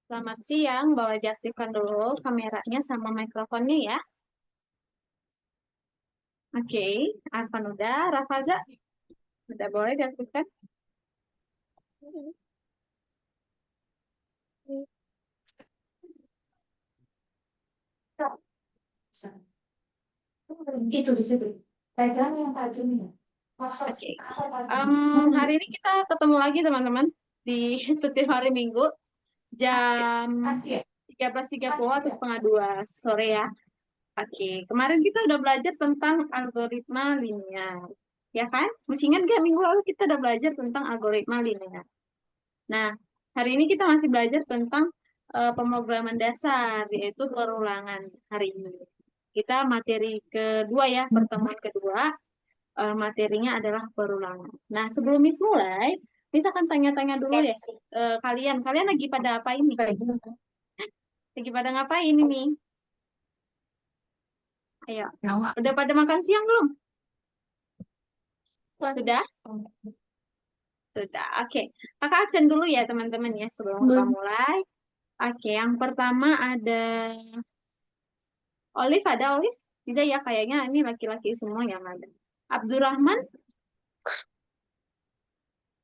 Selamat siang, boleh diaktifkan dulu kameranya sama mikrofonnya ya. Oke, Arfan udah, Rafaza udah boleh diaktifkan. Itu di situ. Pegang yang tajamnya. Oke, hari ini kita ketemu lagi teman-teman di setiap hari Minggu jam 13.30 atau setengah 2 sore ya. Oke, kemarin kita udah belajar tentang algoritma linear, ya kan? Masih ingat nggak minggu lalu kita udah belajar tentang algoritma linear. Nah, hari ini kita masih belajar tentang pemrograman dasar, yaitu perulangan hari ini. Kita materi kedua ya, pertemuan kedua, materinya adalah perulangan. Nah, sebelum Miss mulai, Miss akan tanya-tanya dulu ya, kalian lagi pada apa ini? Lagi pada ngapain ini? Ayo, udah pada makan siang belum? Sudah? Sudah, oke. Kakak absen dulu ya teman-teman ya, sebelum kita mulai. Oke, yang pertama ada Olive, ada Olive? Tidak ya, kayaknya ini laki-laki semua yang ada. Abdurrahman?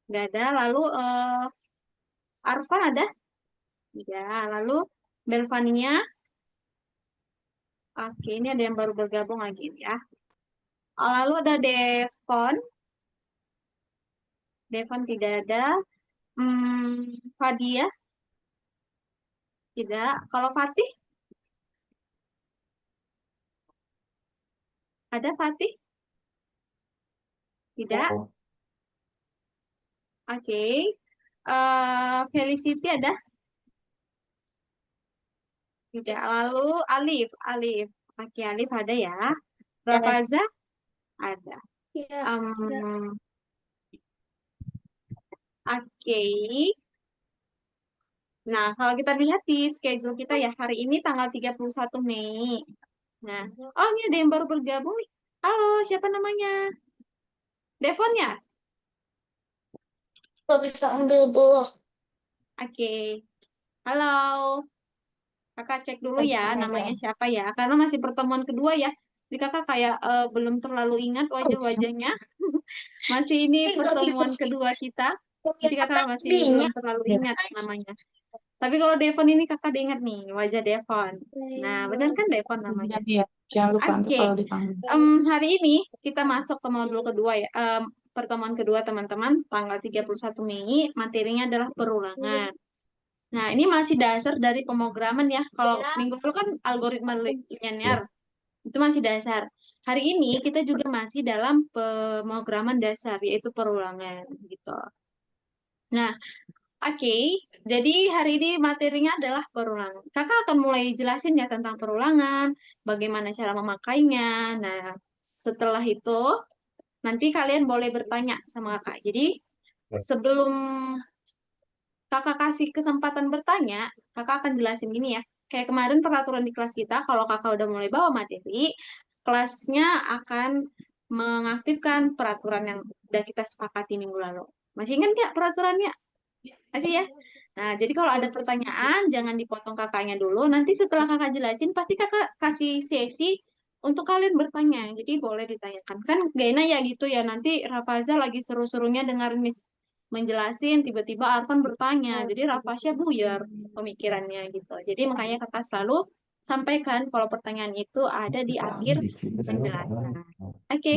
Nggak ada. Lalu Arfan ada? Ya, lalu Belvania? Oke, ini ada yang baru bergabung lagi ya. Lalu ada Devon? Devon tidak ada. Fadia? Tidak. Kalau Fatih? Ada Fatih? Tidak. Oke. Felicity ada? Tidak. Lalu Alif? Alif. Oke, Alif ada ya. Rafaza? Ada. Ya. Oke. Nah, kalau kita lihat di schedule kita ya, hari ini tanggal 31 Mei. Nah, oh ini ada yang baru bergabung nih. Halo, siapa namanya? Devon ya? Kok bisa ambil bola? Oke. Halo. Kakak cek dulu ya namanya siapa ya. Karena masih pertemuan kedua ya. Jadi kakak kayak belum terlalu ingat Kok bisa? wajah-wajahnya. Masih ini Nggak bisa pertemuan sih. kedua kita. Jadi Ternyata kakak masih belum dinya. terlalu ingat namanya. Tapi kalau Devon ini kakak ingat nih wajah Devon. Nah, benar kan Devon namanya? Jadi ya, jangan lupa untuk Oke. kalau dipanggil. Hari ini kita masuk ke modul kedua ya. Pertemuan kedua teman-teman, tanggal 31 Mei, materinya adalah perulangan. Nah, ini masih dasar dari pemrograman ya. Kalau minggu lalu kan algoritma linear, itu masih dasar. Hari ini kita juga masih dalam pemrograman dasar, yaitu perulangan gitu. Nah, oke. Jadi hari ini materinya adalah perulangan. Kakak akan mulai jelasin ya tentang perulangan, bagaimana cara memakainya. Nah, setelah itu nanti kalian boleh bertanya sama kakak. Jadi sebelum kakak kasih kesempatan bertanya, kakak akan jelasin gini ya. Kayak kemarin peraturan di kelas kita, kalau kakak udah mulai bawa materi, kelasnya akan mengaktifkan peraturan yang udah kita sepakati minggu lalu. Masih ingat nggak peraturannya? Masih ya? Nah, jadi kalau ada pertanyaan, jangan dipotong kakaknya dulu. Nanti setelah kakak jelasin, pasti kakak kasih sesi untuk kalian bertanya. Jadi boleh ditanyakan. Kan gak enak ya gitu ya. Nanti Rafaza lagi seru-serunya dengar Miss menjelasin, tiba-tiba Arfan bertanya. Jadi Rafasya buyar pemikirannya gitu. Jadi makanya kakak selalu sampaikan kalau pertanyaan itu ada di akhir penjelasan. Oke,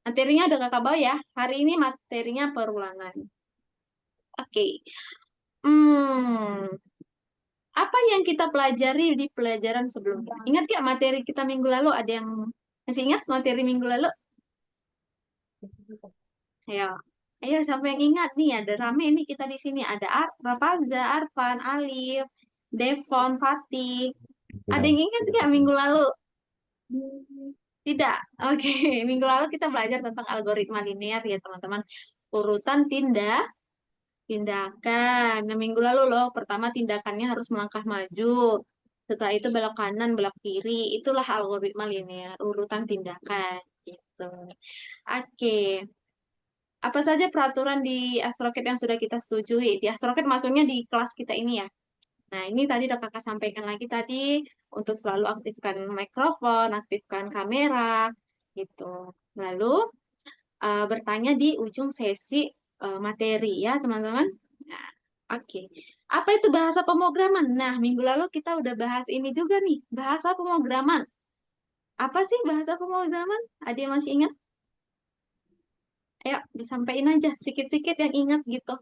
materinya udah kakak bawa ya. Hari ini materinya perulangan. Oke. Hmm, apa yang kita pelajari di pelajaran sebelumnya? Ingat gak materi kita minggu lalu? Ada yang masih ingat materi minggu lalu? Ayo, ayo sampai yang ingat nih. Ada rame nih kita di sini. Ada Rafaza, Arfan, Alif, Devon, Fatih. Ada yang ingat gak minggu lalu? Tidak. Oke, minggu lalu kita belajar tentang algoritma linear ya teman-teman. Urutan tindakan. Nah, minggu lalu loh, pertama tindakannya harus melangkah maju. Setelah itu belok kanan, belok kiri. Itulah algoritma linear, urutan tindakan gitu. Oke. apa saja peraturan di Astrocat yang sudah kita setujui? Di Astrocat maksudnya di kelas kita ini ya. Nah, ini tadi udah kakak sampaikan lagi tadi, untuk selalu aktifkan mikrofon, aktifkan kamera, gitu. Lalu, bertanya di ujung sesi materi ya, teman-teman. Nah, oke. Apa itu bahasa pemrograman? Nah, minggu lalu kita udah bahas ini juga nih, bahasa pemrograman. Apa sih bahasa pemrograman? Ada yang masih ingat? Ayo, disampaikan aja, sikit-sikit yang ingat gitu.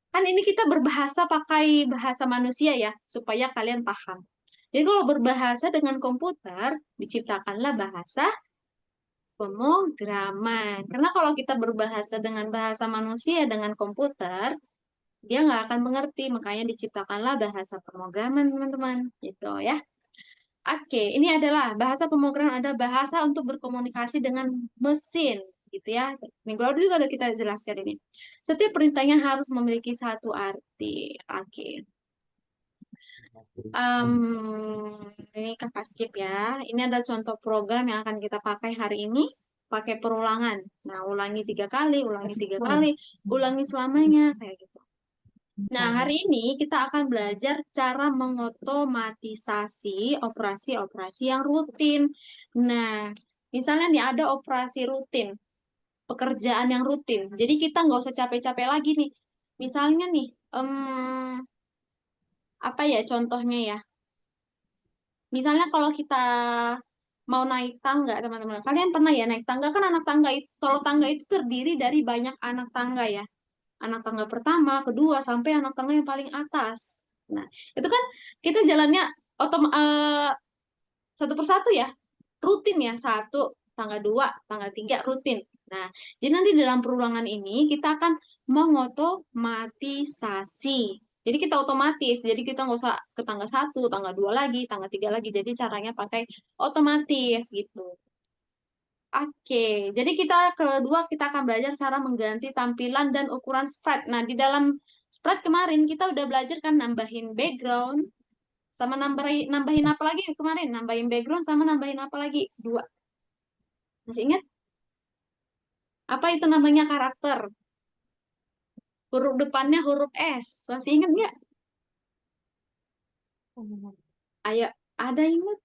Kan ini kita berbahasa pakai bahasa manusia ya, supaya kalian paham. Jadi kalau berbahasa dengan komputer, diciptakanlah bahasa pemrograman. Karena kalau kita berbahasa dengan bahasa manusia, dengan komputer, dia nggak akan mengerti. Makanya diciptakanlah bahasa pemrograman, teman-teman. Gitu ya. Oke, ini adalah bahasa pemrograman, ada bahasa untuk berkomunikasi dengan mesin, gitu ya. Minggu lalu juga udah kita jelaskan ini. Setiap perintahnya harus memiliki satu arti. Oke. Ini kakak skip ya. Ini ada contoh program yang akan kita pakai hari ini. Pakai perulangan. Nah, ulangi 3 kali, ulangi 3 kali, ulangi selamanya, kayak gitu. Nah, hari ini kita akan belajar cara mengotomatisasi operasi-operasi yang rutin. Nah, misalnya nih ada operasi rutin, pekerjaan yang rutin. Jadi kita nggak usah capek-capek lagi nih. Misalnya nih, apa ya contohnya ya? Misalnya kalau kita mau naik tangga, teman-teman. Kalian pernah ya naik tangga? Kan anak tangga itu, kalau tangga itu terdiri dari banyak anak tangga ya. Anak tangga pertama, kedua, sampai anak tangga yang paling atas. Nah, itu kan kita jalannya satu persatu ya, rutin ya, satu, tangga dua, tangga tiga, rutin. Nah, jadi nanti dalam perulangan ini kita akan mengotomatisasi. Jadi kita otomatis, jadi kita nggak usah ke tangga satu, tangga dua lagi, tangga tiga lagi. Jadi caranya pakai otomatis gitu. Oke, jadi kedua kita akan belajar cara mengganti tampilan dan ukuran sprite. Nah, di dalam sprite kemarin kita udah belajar kan nambahin background, sama nambahin apa lagi kemarin? Nambahin background sama nambahin apa lagi? Dua. Masih ingat? Apa itu namanya karakter? Huruf depannya huruf S. Masih ingat nggak? Ayo, ada ingat?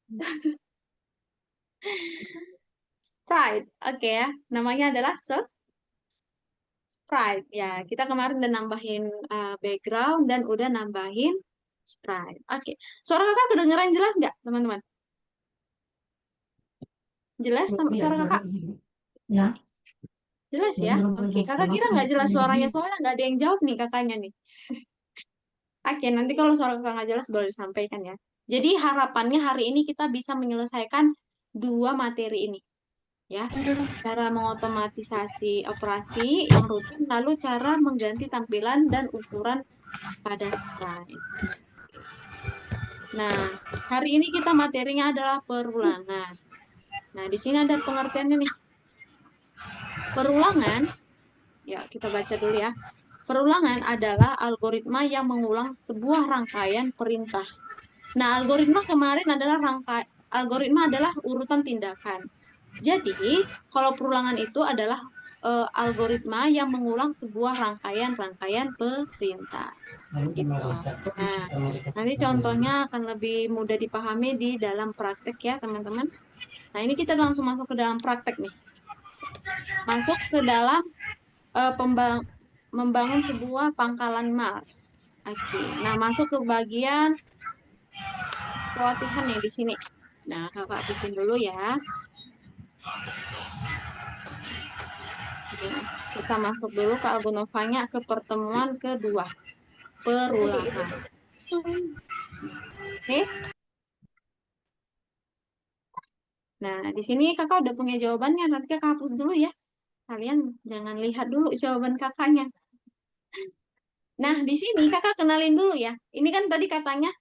Sprite. Oke ya. Namanya adalah sprite. Ya, kita kemarin udah nambahin background dan udah nambahin sprite. Oke. Suara kakak kedengeran jelas nggak, teman-teman? Jelas suara kakak? Ya. Jelas ya? Oke. Kakak kira nggak jelas suaranya, soalnya nggak ada yang jawab nih kakaknya nih. Oke, nanti kalau suara kakak nggak jelas boleh disampaikan ya. Jadi harapannya hari ini kita bisa menyelesaikan dua materi ini. Ya, cara mengotomatisasi operasi yang rutin, lalu cara mengganti tampilan dan ukuran pada slide. Nah, hari ini kita materinya adalah perulangan. Nah, di sini ada pengertiannya nih. Perulangan, ya kita baca dulu ya. Perulangan adalah algoritma yang mengulang sebuah rangkaian perintah. Nah, algoritma adalah urutan tindakan. Jadi, kalau perulangan itu adalah algoritma yang mengulang sebuah rangkaian-rangkaian perintah. Gitu. Nah, nanti contohnya akan lebih mudah dipahami di dalam praktek ya, teman-teman. Nah, ini kita langsung masuk ke dalam praktek nih. Masuk ke dalam membangun sebuah pangkalan Mars. Oke. Nah, masuk ke bagian pelatihan nih di sini. Nah, kakak bikin dulu ya. Kita masuk dulu ke Algonovanya ke pertemuan kedua. Perulangan. Oke. Nah, di sini kakak udah punya jawabannya. Nanti kakak hapus dulu ya. Kalian jangan lihat dulu jawaban kakaknya. Nah, di sini kakak kenalin dulu ya. Ini kan tadi katanya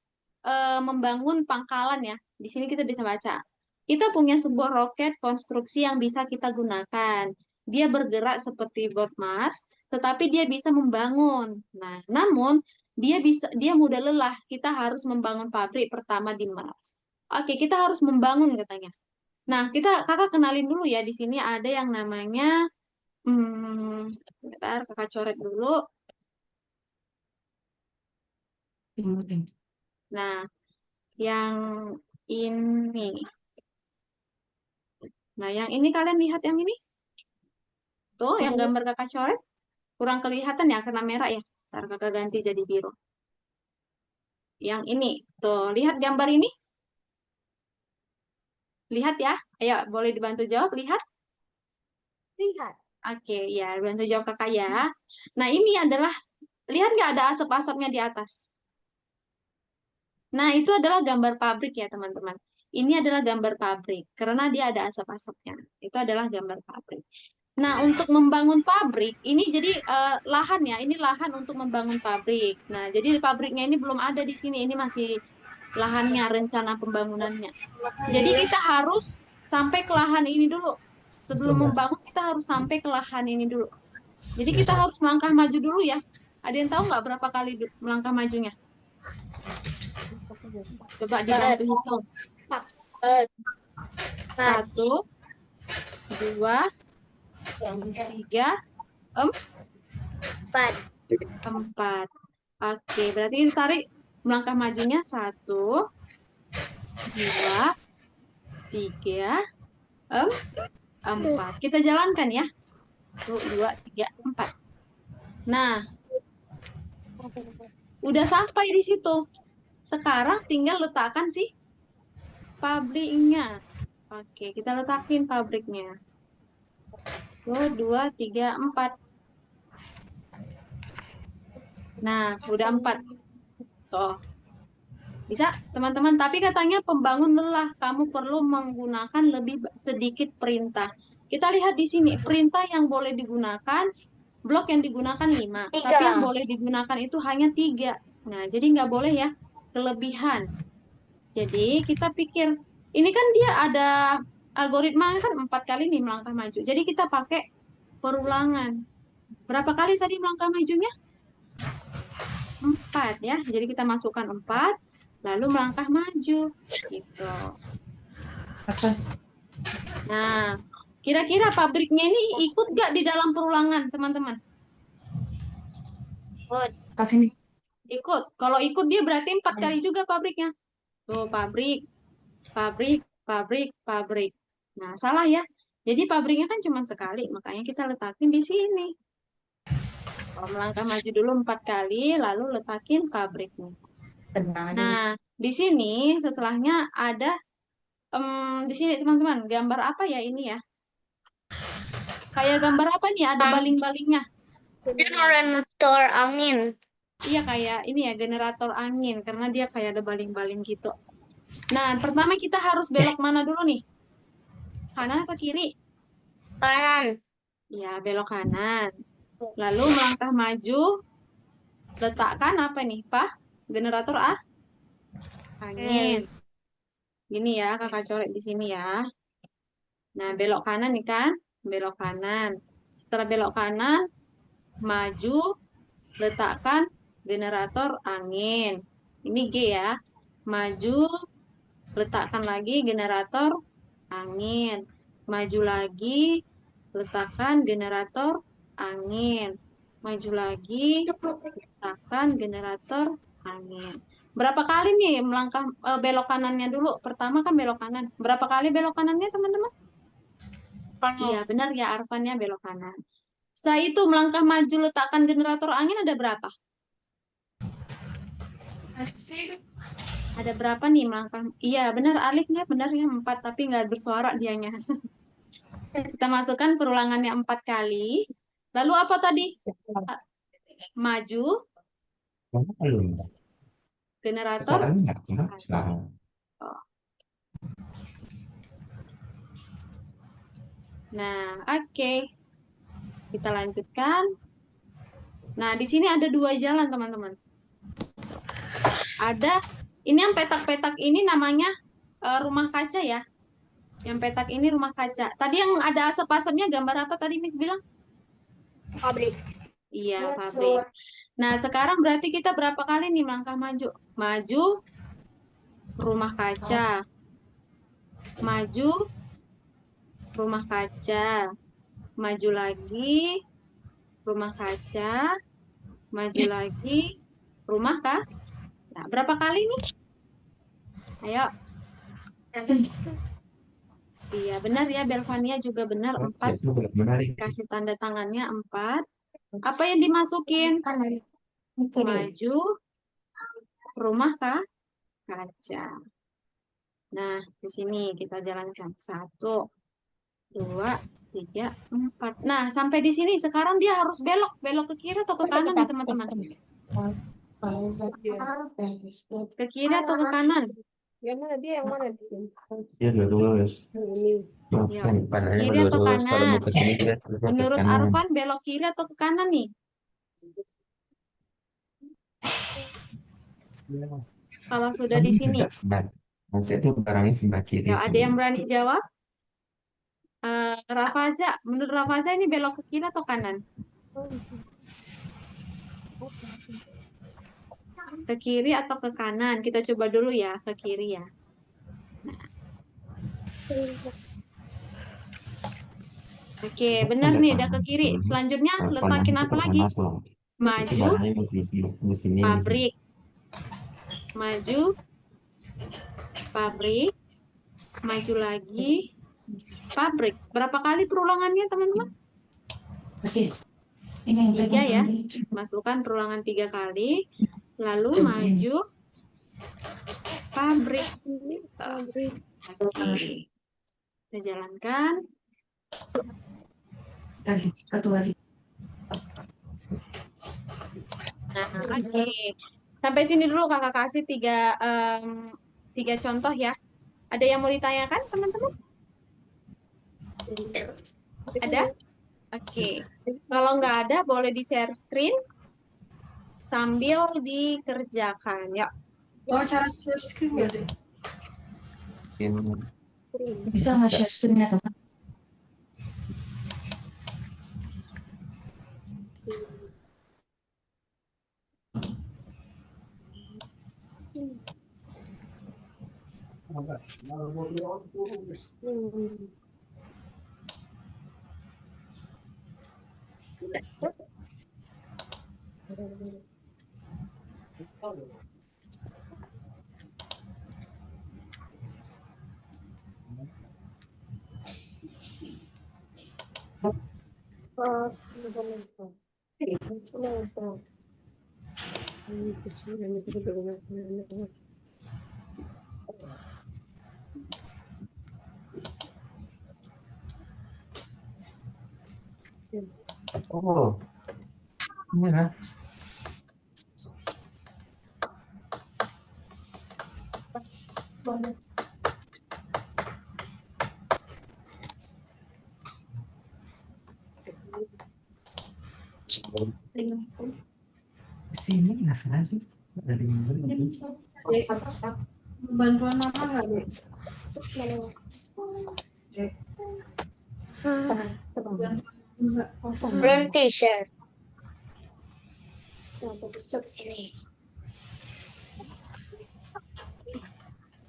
membangun pangkalan ya. Di sini kita bisa baca. Kita punya sebuah roket konstruksi yang bisa kita gunakan. Dia bergerak seperti bot Mars, tetapi dia bisa membangun. Nah, namun dia mudah lelah. Kita harus membangun pabrik pertama di Mars. Oke, kita harus membangun katanya. Nah, kakak kenalin dulu ya. Di sini ada yang namanya Sebentar, kakak coret dulu. Nah, yang ini. Nah, yang ini kalian lihat yang ini? Tuh, yang gambar kakak coret. Kurang kelihatan ya, karena merah ya. Ntar kakak ganti jadi biru. Yang ini. Tuh, lihat gambar ini? Lihat ya. Ayo, boleh dibantu jawab. Lihat. Lihat. Oke, ya, bantu jawab kakak ya. Nah, ini adalah, lihat nggak ada asap-asapnya di atas? Nah, itu adalah gambar pabrik ya, teman-teman. Ini adalah gambar pabrik, karena dia ada asap-asapnya. Itu adalah gambar pabrik. Nah, untuk membangun pabrik, ini jadi lahan ya, ini lahan untuk membangun pabrik. Nah, jadi pabriknya ini belum ada di sini, ini masih lahannya, rencana pembangunannya. Jadi kita harus sampai ke lahan ini dulu. Sebelum membangun, kita harus sampai ke lahan ini dulu. Jadi kita harus melangkah maju dulu ya. Ada yang tahu nggak berapa kali melangkah majunya? Coba dibantu hitung. Satu, dua, tiga, Empat. empat. Oke, berarti kita tarik melangkah majunya. Satu, dua, tiga, empat. Kita jalankan ya. Satu, dua, tiga, empat. Nah, udah sampai di situ. Sekarang tinggal letakkan sih pabriknya. Oke, kita letakin pabriknya. 1, 2, 3, 4. Nah, udah 4. Tuh. Bisa, teman-teman. Tapi katanya pembangun lelah. Kamu perlu menggunakan lebih sedikit perintah. Kita lihat di sini. Perintah yang boleh digunakan, blok yang digunakan 5. Tapi yang boleh digunakan itu hanya 3. Nah, jadi nggak boleh ya. Kelebihan. Jadi kita pikir, ini kan dia ada algoritma kan 4 kali nih melangkah maju. Jadi kita pakai perulangan. Berapa kali tadi melangkah majunya? 4 ya. Jadi kita masukkan 4, lalu melangkah maju. Gitu. Nah, kira-kira pabriknya ini ikut gak di dalam perulangan, teman-teman? Ikut. Kalau ikut dia berarti 4 kali juga pabriknya. Tuh, pabrik, pabrik, pabrik, pabrik. Nah, salah ya. Jadi pabriknya kan cuma sekali, makanya kita letakin di sini. Melangkah maju dulu 4 kali, lalu letakin pabriknya. Nah, di sini setelahnya ada, di sini teman-teman, gambar apa ya ini ya? Kayak gambar apa nih? Ada baling-balingnya. Generator angin. Iya, kayak ini ya, generator angin. Karena dia kayak ada baling-baling gitu. Nah, pertama kita harus belok mana dulu nih? Kanan atau kiri? Kanan. Ya, belok kanan. Lalu melangkah maju, letakkan apa nih, Pak? Generator angin. Gini ya, kakak coret di sini ya. Nah, belok kanan nih kan? Belok kanan. Setelah belok kanan, maju, letakkan generator angin. Ini G ya. Maju, letakkan lagi generator angin. Maju lagi, letakkan generator angin. Maju lagi, letakkan generator angin. Berapa kali nih melangkah belok kanannya dulu? Pertama kan belok kanan. Berapa kali belok kanannya, teman-teman? Iya, benar ya, Arfannya belok kanan. Setelah itu melangkah maju letakkan generator angin ada berapa? Ada berapa nih melangkah? Iya, benar Alifnya benar ya 4 tapi nggak bersuara dianya. Kita masukkan perulangannya 4 kali. Lalu apa tadi? Maju generator. Nah, oke. Kita lanjutkan. Nah, di sini ada 2 jalan, teman-teman. Ada, ini yang petak-petak ini namanya rumah kaca ya. Yang petak ini rumah kaca. Tadi yang ada asap-asapnya gambar apa tadi Miss bilang? Pabrik. Iya, pabrik. Nah, sekarang berarti kita berapa kali nih melangkah maju? Maju, rumah kaca. Maju, rumah kaca. maju lagi, rumah kaca, maju lagi, rumah kaca. Berapa kali nih? Ayo. Iya, benar ya. Belvania juga benar. 4. Itu menarik. Kasih tanda tangannya 4. Apa yang dimasukin? Kanan. Maju, rumah kaca. Nah, di sini kita jalankan. 1, 2, 3, 4. Nah, sampai di sini. Sekarang dia harus belok. Belok ke kiri atau ke kanan nih, teman-teman? Ke kiri atau ke kanan? Yang mana dia yang mana? Dia udah lulus. Ini. Ya, Panahnya kiri udah atau lulus. Kalau mau kanan? ke sini dia ke Menurut kanan. Arfan, belok kiri atau ke kanan nih? Kalau sudah di sini. Nanti itu barangnya sebelah kiri. Ya, ada yang berani jawab? Rafaza, menurut Rafaza ini belok ke kiri atau kanan? Ke kiri atau ke kanan? Kita coba dulu ya, ke kiri ya. Oke, benar nih, udah ke kiri. Selanjutnya letakin apa lagi? Maju, pabrik. Maju, pabrik. Maju lagi, pabrik. Berapa kali perulangannya, teman-teman? 3 ya. Masukkan perulangan 3 kali. Lalu maju, pabrik. Oke. Kita jalankan. Nah, oke. Sampai sini dulu kakak kasih 3 contoh ya. Ada yang mau ditanyakan, teman-teman? Ada? Oke. Kalau nggak ada, boleh di-share screen sambil dikerjakan. Ya. Oh, cara share screen ya deh. Bisa nggak share screen-nya? Oh, ini kan? Sini lah nanti dari Bantuan mama nggak deh? Brown t-shirt. Besok sini.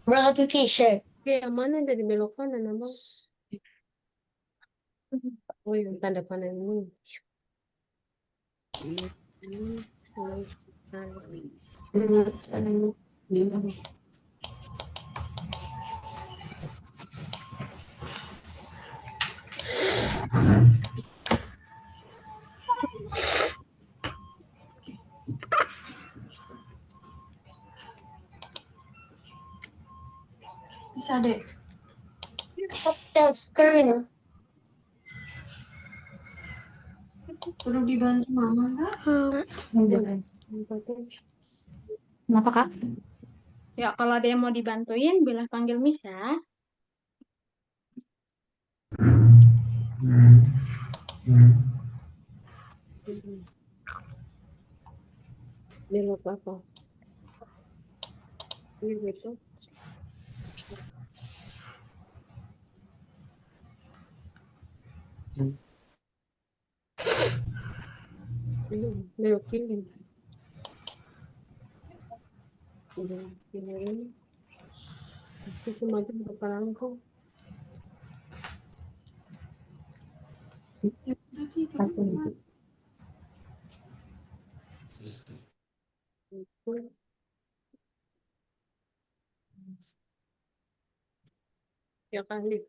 Brown t-shirt. Yang mana dari belok kanan abang? Oh, yang tanda panah ini. Bisa deh. Stop the screen. Perlu dibantu mama nggak? Kenapa kak? Ya, kalau ada yang mau dibantuin, bila panggil Miss ya. Belok apa? Ini betul. Belok kiri. Udah kiri. Itu maju ke depan aku. Ya kali.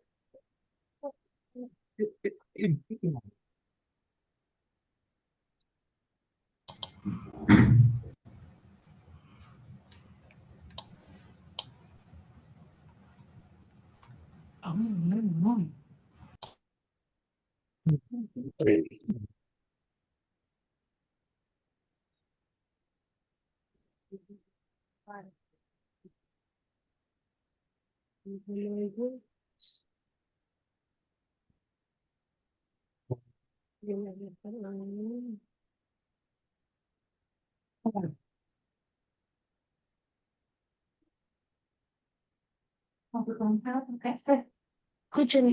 Kucing.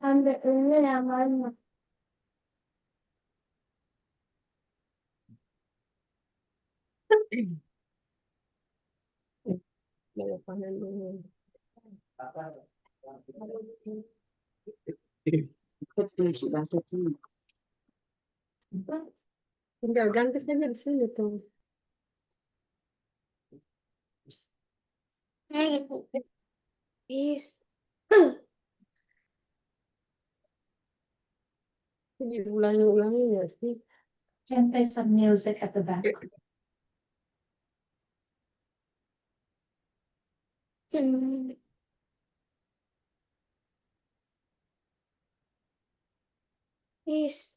Ambil ini yang mana? Belok kanan dulu. Tinggal ganti saja di sini tuh. Is. Diulangi-ulangi ya sih. Can play some music at the back. Is.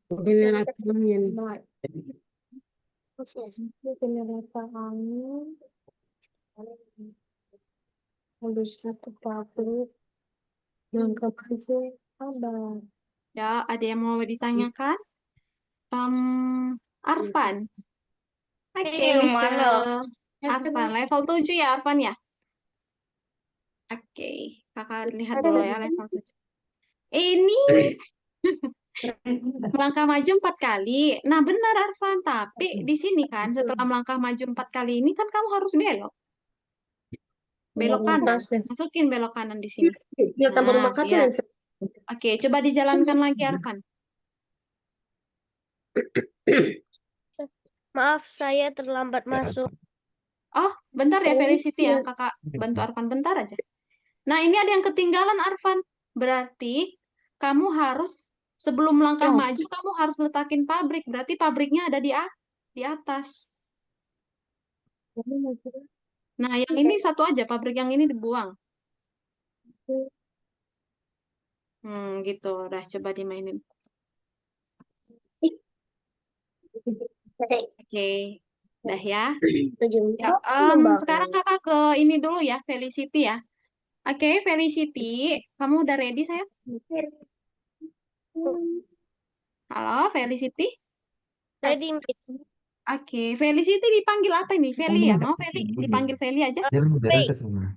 Giliran aku angin. Angin. Habis itu pabrik. Nangkap aja. Ada. Ya, ada yang mau ditanyakan? Arfan. Oke, Mr. Arfan. Level 7 ya, Arfan ya? Oke, kakak lihat dulu ya level 7. Ini melangkah maju 4 kali. Nah, benar Arfan. Tapi di sini kan, setelah melangkah maju 4 kali ini kan kamu harus belok. Belok kanan. Masukin belok kanan di sini. Ya tambah Nah, rumah kaca lihat. dan Oke, coba dijalankan lagi Arfan. Maaf, saya terlambat masuk. Oh, bentar ya Felicity ya. Kakak bantu Arfan bentar aja. Nah, ini ada yang ketinggalan Arfan. Berarti kamu harus sebelum langkah maju kamu harus letakin pabrik. Berarti pabriknya ada di atas. Nah, yang ini satu aja, pabrik yang ini dibuang. Gitu. Udah coba dimainin. Oke. Udah ya. Ya, sekarang kakak ke ini dulu ya, Felicity ya. Oke, Felicity, kamu udah ready sayang? Halo, Felicity? Ready, Oke, Felicity dipanggil apa ini? Feli ya? Mau Feli? Dipanggil Feli aja? Dia modern ke semua.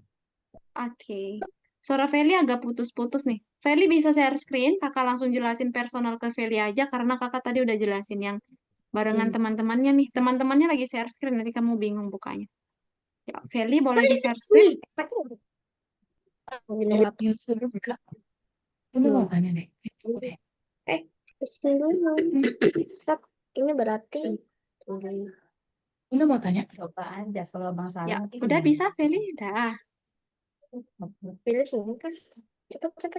Oke. Suara Feli agak putus-putus nih. Feli bisa share screen, kakak langsung jelasin personal ke Feli aja, karena kakak tadi udah jelasin yang barengan teman-temannya nih. Teman-temannya lagi share screen, nanti kamu bingung bukanya. Ya, Feli boleh di-share screen? Ini mau tanya deh. Ini berarti Ini mau tanya. coba aja kalau Bang Ya, Salam mungkin udah bisa Feli? Dah. pilih sini kan. Cepet.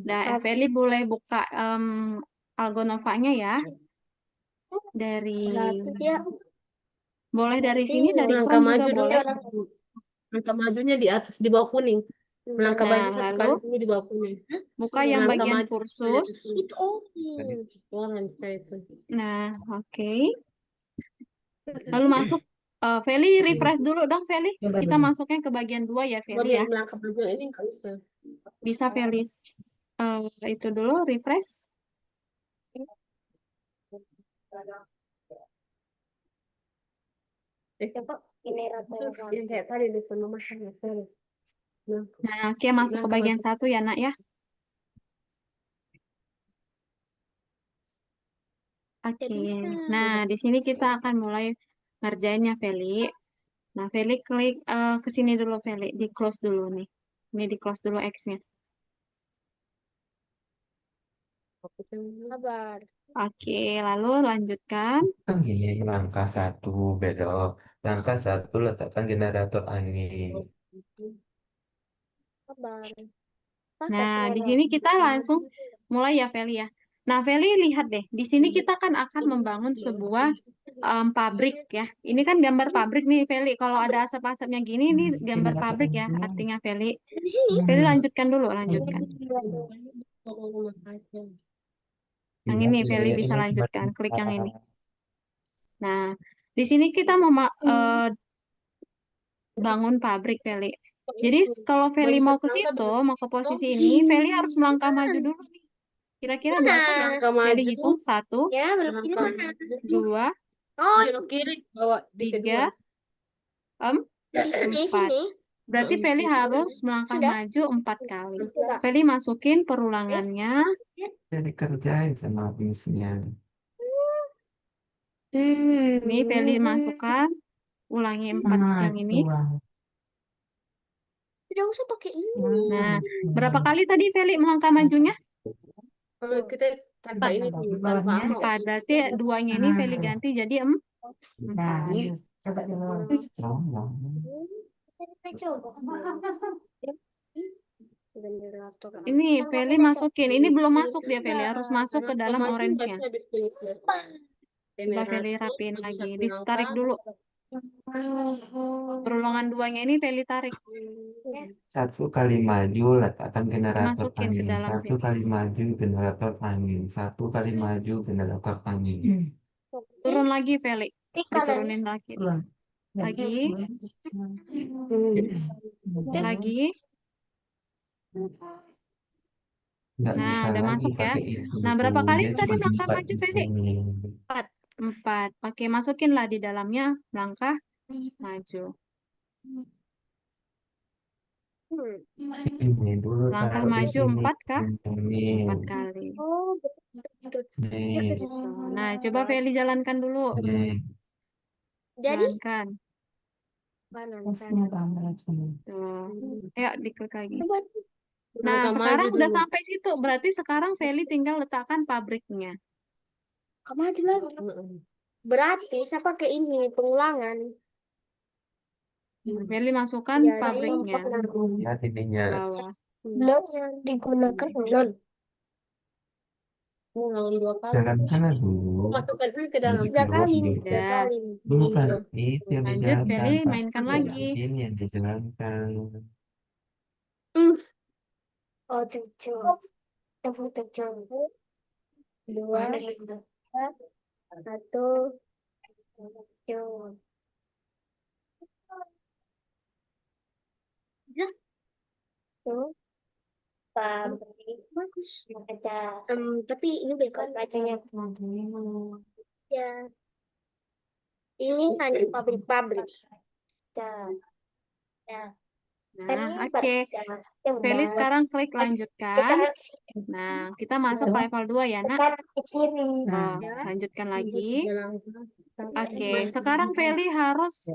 Dah, Feli boleh buka Algonovanya ya. Dari Ya, boleh dari sini, dari Melangkah Chrome juga maju boleh. Melangkah majunya di atas di bawah kuning. Melangkah Nah, maju satu lalu kali ini di bawah kuning. buka yang Melangkah bagian maju kursus. Orang saya itu. Nah, oke. Lalu masuk. Feli refresh dulu dong, Feli. Kita masuknya ke bagian 2 ya, Feli ya. Melangkah maju ini nggak bisa. Bisa, Feli. Itu dulu refresh. Coba generator Terus yang yang kayak tadi di pemasan ya, Fel. Nah, Nah, oke, masuk ke bagian satu ya, Nak ya. Oke. Nah, di sini kita akan mulai ngerjainnya, Feli. Nah, Feli klik ke sini dulu, Feli. Di close dulu nih. Ini di close dulu X-nya. sabar. Oke, lalu lanjutkan. Kan gini, langkah 1 belok. Langkah 1 letakkan generator angin. Sabar. Masa Nah, di error? sini kita langsung mulai ya, Feli ya. Nah, Feli lihat deh. Di sini kita kan akan membangun sebuah pabrik ya. Ini kan gambar pabrik nih, Feli. Kalau ada asap-asapnya gini, ini gambar pabrik ya artinya, Feli. Di sini. Feli lanjutkan dulu, lanjutkan. Yang ini, Feli bisa lanjutkan. Klik yang ini. Nah, di sini kita mau bangun pabrik, Feli. Jadi kalau Feli mau ke situ, mau ke posisi ini, Feli harus melangkah maju dulu nih. Kira-kira berapa? Langkah Feli maju. hitung 1, Ya, belum ini Langkah mana? 2, Oh, belok kiri, bawa di 3, kedua. di sini, 4. sini. Berarti Feli harus melangkah Sudah. maju 4 kali. Sudah. Feli masukin perulangannya. Jadi kerjain sama bisnya. Ini Feli masukkan. Ulangi 4 yang ini. Tidak usah pakai ini. Nah, berapa kali tadi Feli melangkah majunya? Kalau kita tanpa ini dulu, tanpa apa? 4. Berarti duanya ini Feli ganti jadi 4. Coba dulu. Generator. Ini Feli masukin. Ini belum masuk dia, Feli. Harus masuk ke dalam Maju orange-nya. baca di sini. Coba Feli rapiin Terus lagi. satu Ditarik langkah. dulu. Perulangan duanya ini Feli tarik. 1 kali maju letakkan generator Dimasukin ke angin. dalam 1 sini. kali maju generator angin. 1 kali maju generator angin. Turun lagi, Feli. Di kanan. Diturunin lagi. Lagi. Lagi. Nggak Nah, bisa udah lagi masuk ya. pakai itu. Nah, berapa kali Dia tadi cuma melangkah 4 maju, di Feli? sini. 4. Oke, masukinlah di dalamnya melangkah maju. Ini dulu Langkah taruh di maju sini. 4 kah? Ini. 4 kali. Oh, betul. Nih. Gitu. Nah, coba Feli jalankan dulu. Jadi Jalankan. kanan. Tuh. Ayo, diklik lagi. Coba. Nah, Langkah sekarang maju udah dulu. sampai situ. Berarti sekarang Feli tinggal letakkan pabriknya. Kamu ada lagi. Berarti saya pakai ini pengulangan. Feli masukkan Jadi pabriknya Lihat ininya. ke bawah. non yang digunakan non. Ulang 2 kali. Jalankan dulu. Masukkan dulu ke dalam. Jadi 3 kali. dulu. 3 Ya. kali. Bukan itu yang Lanjut, dijalankan. Feli mainkan lagi. Ini yang dijalankan. Oh, 7. 7. 2. 1. 7. Tuh. Pabrik. Bagus. Ada. Tapi ini bukan bacanya. Ya. Ini hanya pabrik-pabrik. Ya. Nah, oke. Feli sekarang klik lanjutkan. Nah, kita masuk ke level 2 ya, Nak. Oh, lanjutkan lagi. Oke, sekarang Feli harus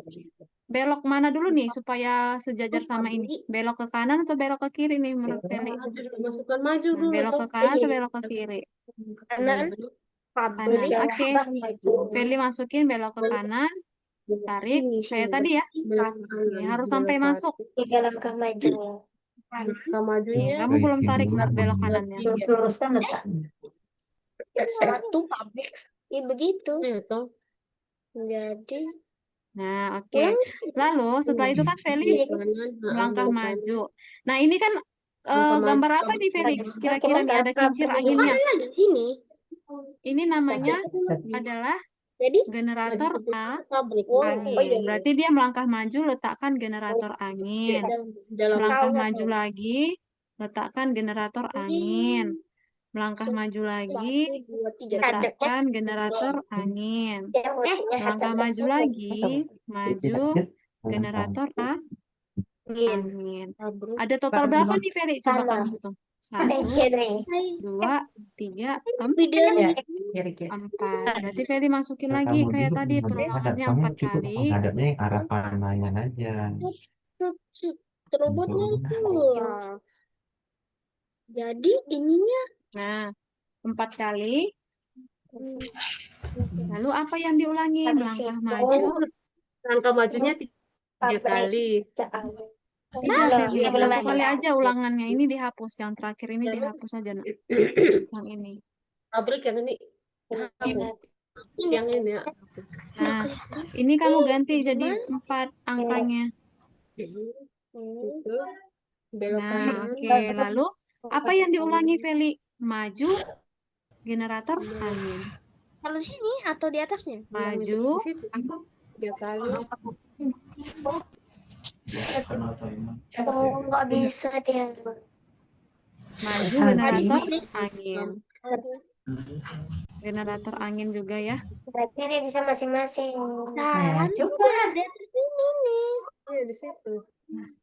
belok mana dulu nih supaya sejajar sama ini? Belok ke kanan atau belok ke kiri nih menurut Feli? Masukkan maju Nah, dulu. belok ke kanan atau belok ke kiri? Kanan. Kanan. Oke. Feli masukin belok ke kanan, tarik kayak tadi ya. Nih, harus sampai masuk. 3 langkah maju. Langkah Nih, majunya. kamu belum tarik belok kanannya. Luruskan letak. 1 pabrik. Iya begitu. Ya, toh. Jadi Nah, oke. Lalu setelah itu kan Feli melangkah maju. Nah, ini kan gambar apa nih Felix? Kira-kira nih ada kincir anginnya. di sini. Ini namanya adalah Jadi generator Pabrik. angin. Berarti dia melangkah maju letakkan generator angin. Dalam Melangkah maju lagi, letakkan generator angin. Melangkah maju lagi, 1, 2, 3. letakkan generator angin. Melangkah maju lagi, maju generator angin. Ada total berapa nih, Feli? Coba kamu hitung. 1, 2, 3, 4. Berarti Feli masukin lagi Kamu kayak dulu tadi menghadap perulangannya kamu 4 cukup kali. menghadapnya yang arah panahnya aja. Robotnya Gitu. hilang. Jadi ininya Nah, 4 kali. Lalu apa yang diulangi? Melangkah maju. Langkah majunya 3 kali. Bisa, Feli. Yang belum 1 kali masuk. aja ulangannya. Ini dihapus. Yang terakhir ini dihapus aja, Nak. Yang ini. Pabrik yang ini. Yang ini ya. Nah, ini kamu ganti jadi 4 angkanya. Itu. Belok Nah, kanan. oke. Lalu, apa yang diulangi, Feli? Maju generator angin. kalau sini atau di atasnya? Maju, Di situ. 3 kali. Oh, nggak bisa dia. maju generator angin. Generator angin juga ya. Berarti dia bisa masing-masing. Nah, coba. Di atas ini nih. Iya, di situ.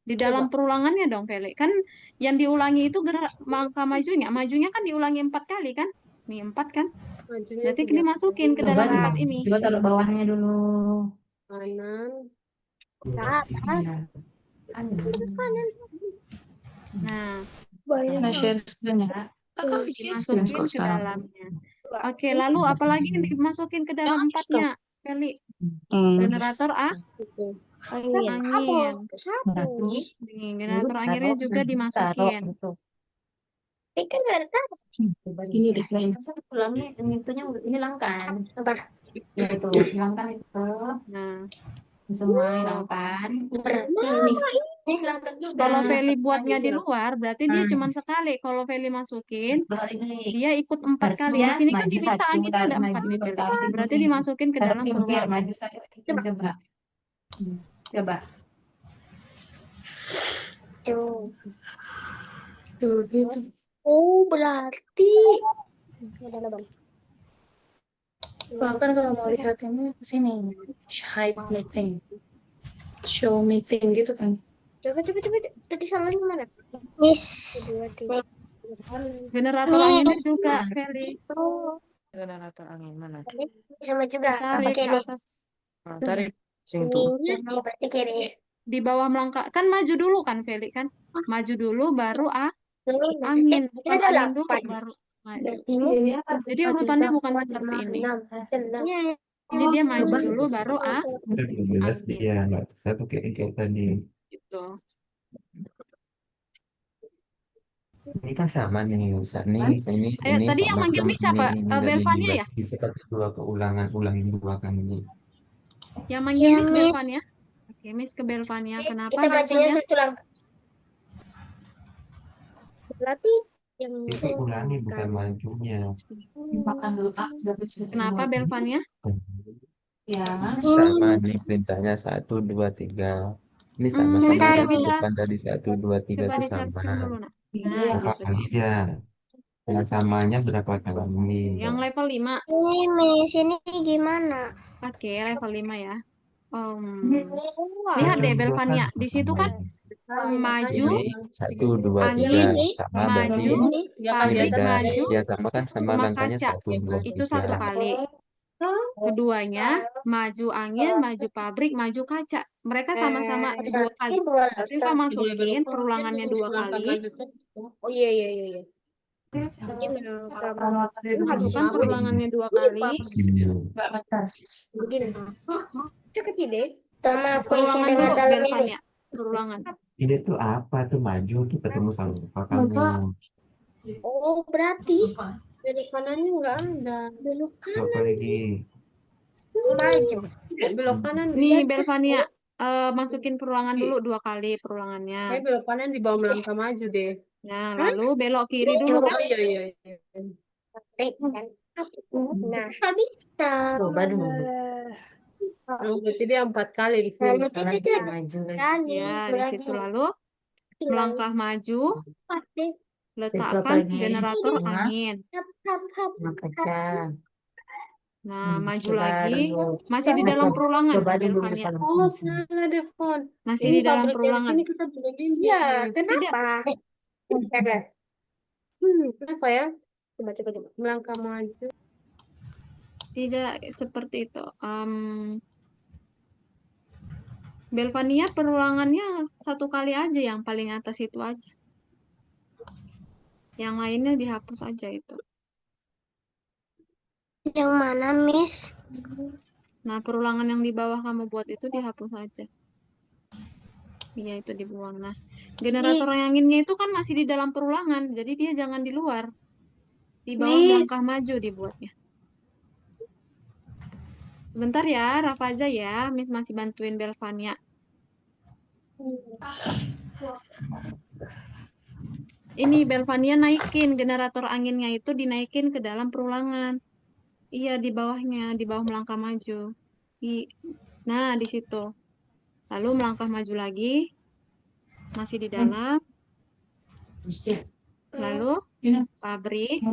Di dalam perulangannya dong, Feli. Kan yang diulangi itu angka majunya. Majunya kan diulangi 4 kali kan? Nih, 4 kan? Majunya Berarti 3 dimasukin ke kali. dalam Coba 4 ini. Coba taruh bawahnya dulu. Kanan. Iya. Kanan. Nah, Nah, share screen ya. dimasukin ke dalamnya. Oke, lalu apalagi yang dimasukin ke dalam 4-nya, Feli? Generator Gitu. angin. Satu. Nih, generator anginnya juga dimasukin. Ini kan nggak ada taruh. Ini diklaim. Pulangnya itunya ini hilangkan. Apa? Ya itu hilangkan itu. Nah, Semua hilangkan. Ini hilangkan juga. kalau Feli buatnya di luar, berarti dia cuma sekali. Kalau Feli masukin, dia ikut 4 kali. Di sini kan diminta anginnya ada 4 nih, Feli. Berarti dimasukin ke dalam perulangan. maju saja. Coba. Coba. Tuh. Gitu. Oh, berarti. Bahkan kalau mau lihat ini ke sini. Hide meeting. Show meeting gitu kan. Coba. Tadi sama gimana? Miss. Generator anginnya juga, Feli. Generator angin mana? Sama juga. Tarik ke Kiri. atas. Tarik. Sini Ini berarti kiri. Di bawah melangkah. Kan maju dulu kan, Feli? Kan maju dulu, baru angin. Bukan Ini ada angin dulu, 8. baru maju. Iya. Jadi urutannya bukan seperti ini. Ini dia maju dulu, baru Jelas dia nggak bisa pakai kayak tadi. gitu. Ini kan sama nih, Ustaz. Nih, Ayo, ini tadi yang sama manggil sama Miss siapa? ini dari Belvania ya? bisa pakai dua keulangan, ulangin 2 kali. Yang manggil Iya, Miss Miss. Belvania. Oke, Miss ke Belvania. Kenapa Kita majunya Belvania? 1 langkah. Berarti yang Itu ulangi bukan majunya. Makan dulu. Kenapa Belvania? Ya. Sama nih perintahnya 1, 2, 3. Ini Miss sama-sama nggak dari bisa. depan dari 1, 2, 3 Coba itu di share screen sama. dulu, Nak. Iya. Nah, Berapa gitu. kali dia? Yang samanya berapa kali? Yang level 5. ini Miss, ini gimana? Oke, level 5 ya. Lihat deh Belvania. Di situ kan maju, Ini 1, 2, angin, 3 sama berarti maju, Ya kan, ini pabrik beda. maju, Ya sama kan sama sama langkahnya kaca. 1, 2, Itu 1 3. kali. Keduanya, maju angin, maju pabrik, maju kaca. Mereka sama-sama 2 kali. Rifa masukin perulangannya 2 kali. Oh iya. Ini Masukkan perulangannya 2 kali. Mbak Matas. begini. Ceket ide. Sama aku isi Perulangan dengan dulu, dalam ini. Belvania. Perulangan. Ini tuh apa tuh maju tuh ketemu sama apa kamu? Oh, berarti belok kanannya nggak ada. belok Coba lagi. maju. Belok kanan. Nih, Belvania. Masukin perulangan dulu 2 kali perulangannya. Saya belok kanan di bawah melangkah maju deh. Nah, lalu belok kiri dulu kan? Oh iya. Nah, bisa. Coba dulu. Oh, berarti dia 4 kali di sini. Lalu itu Maju lagi. kali. Ya, di situ lalu Melangkah maju, letakkan lagi. generator Tengah. angin. Rumah kaca. Nah, maju Coba lagi. dulu. Masih di dalam perulangan, Coba dulu Belvania. depan. Oh, salah deh, Fon. Masih Ini di dalam pabrik dari perulangan. sini kita belum ini. Ya, kenapa? Apa ya? Coba. Melangkah maju. Tidak seperti itu. Belvania perulangannya satu kali aja, yang paling atas itu aja. Yang lainnya dihapus aja itu. Yang mana, Miss? Nah, perulangan yang di bawah kamu buat itu dihapus aja. Iya, itu dibuang. Nah, generator anginnya itu kan masih di dalam perulangan, jadi dia jangan di luar. Di bawah Miss. melangkah maju dibuatnya. Bentar ya, Rafaza ya. Miss masih bantuin Belvania. Ini Belvania naikin generator anginnya itu dinaikin ke dalam perulangan. Iya, di bawahnya, di bawah melangkah maju. Nah, di situ. Lalu melangkah maju lagi. Masih di dalam. Lalu pabrik.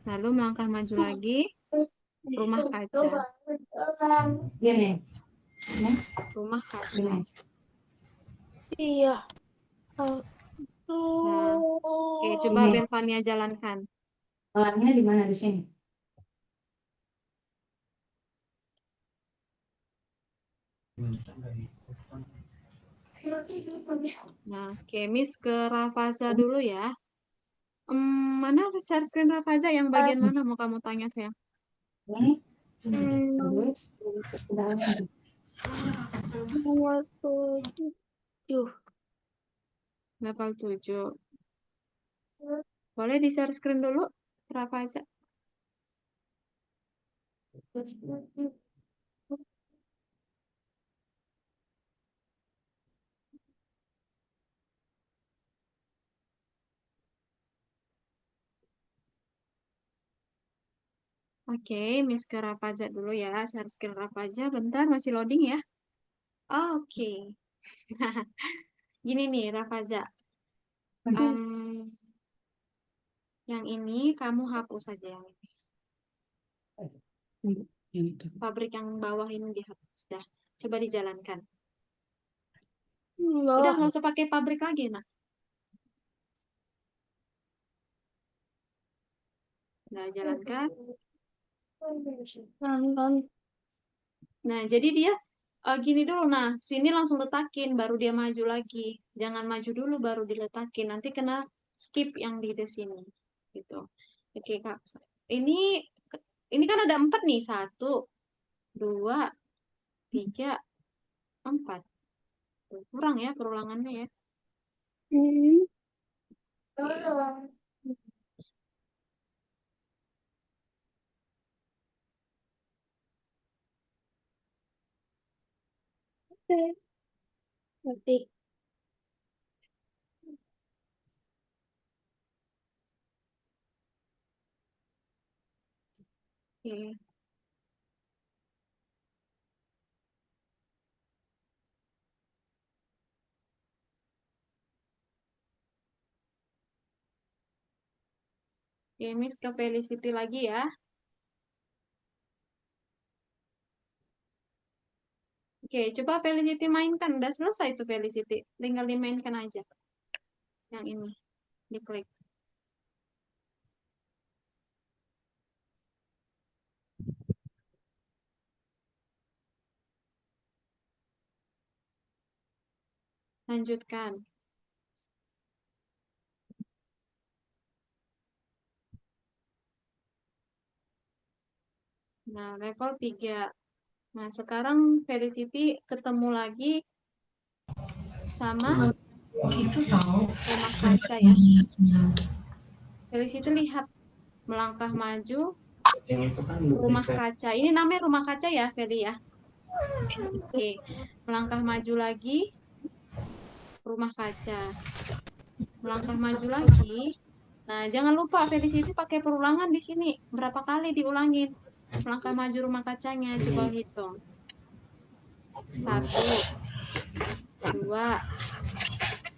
Lalu melangkah maju lagi. Rumah kaca. Gini. Rumah kaca. Iya. Nah, oke, coba Ini. Belvania jalankan. Pelangnya di mana? Di sini. Nah, oke, Miss ke Rafaza dulu ya. Mana share screen Rafaza yang bagian mana mau kamu tanya sayang? Ini. Terus. Ke dalam. Nomor 7. Level 7. Boleh di share screen dulu, Rafaza? Oke, Miss ke Rafaza dulu ya. Share screen Rafaza. Bentar, masih loading ya. Oke. Gini nih, Rafaza. Yang ini kamu hapus saja yang ini. Pabrik yang bawah ini dihapus. Dah, coba dijalankan. Udah nggak usah pakai pabrik lagi, nah. Nah, jalankan. Nah, jadi dia gini dulu. Nah, sini langsung letakin, baru dia maju lagi. Jangan maju dulu, baru diletakin. Nanti kena skip yang di sini. Gitu. Oke, Kak. Ini kan ada 4 nih. 1, 2, 3, 4. Tuh, kurang ya perulangannya ya. Nanti. Oke. Oke, Miss ke Felicity lagi ya. Oke, coba Felicity mainkan. Udah selesai tuh Felicity. Tinggal dimainkan aja. Yang ini. Diklik. Lanjutkan. Nah, level 3. Nah, sekarang Felicity ketemu lagi sama rumah kaca ya. Felicity lihat melangkah maju rumah kaca. Ini namanya rumah kaca ya, Feli ya. Oke, melangkah maju lagi rumah kaca. Melangkah maju lagi. Nah, jangan lupa Felicity pakai perulangan di sini. Berapa kali diulangin? Melangkah maju rumah kacanya. Coba hitung. 1, 2,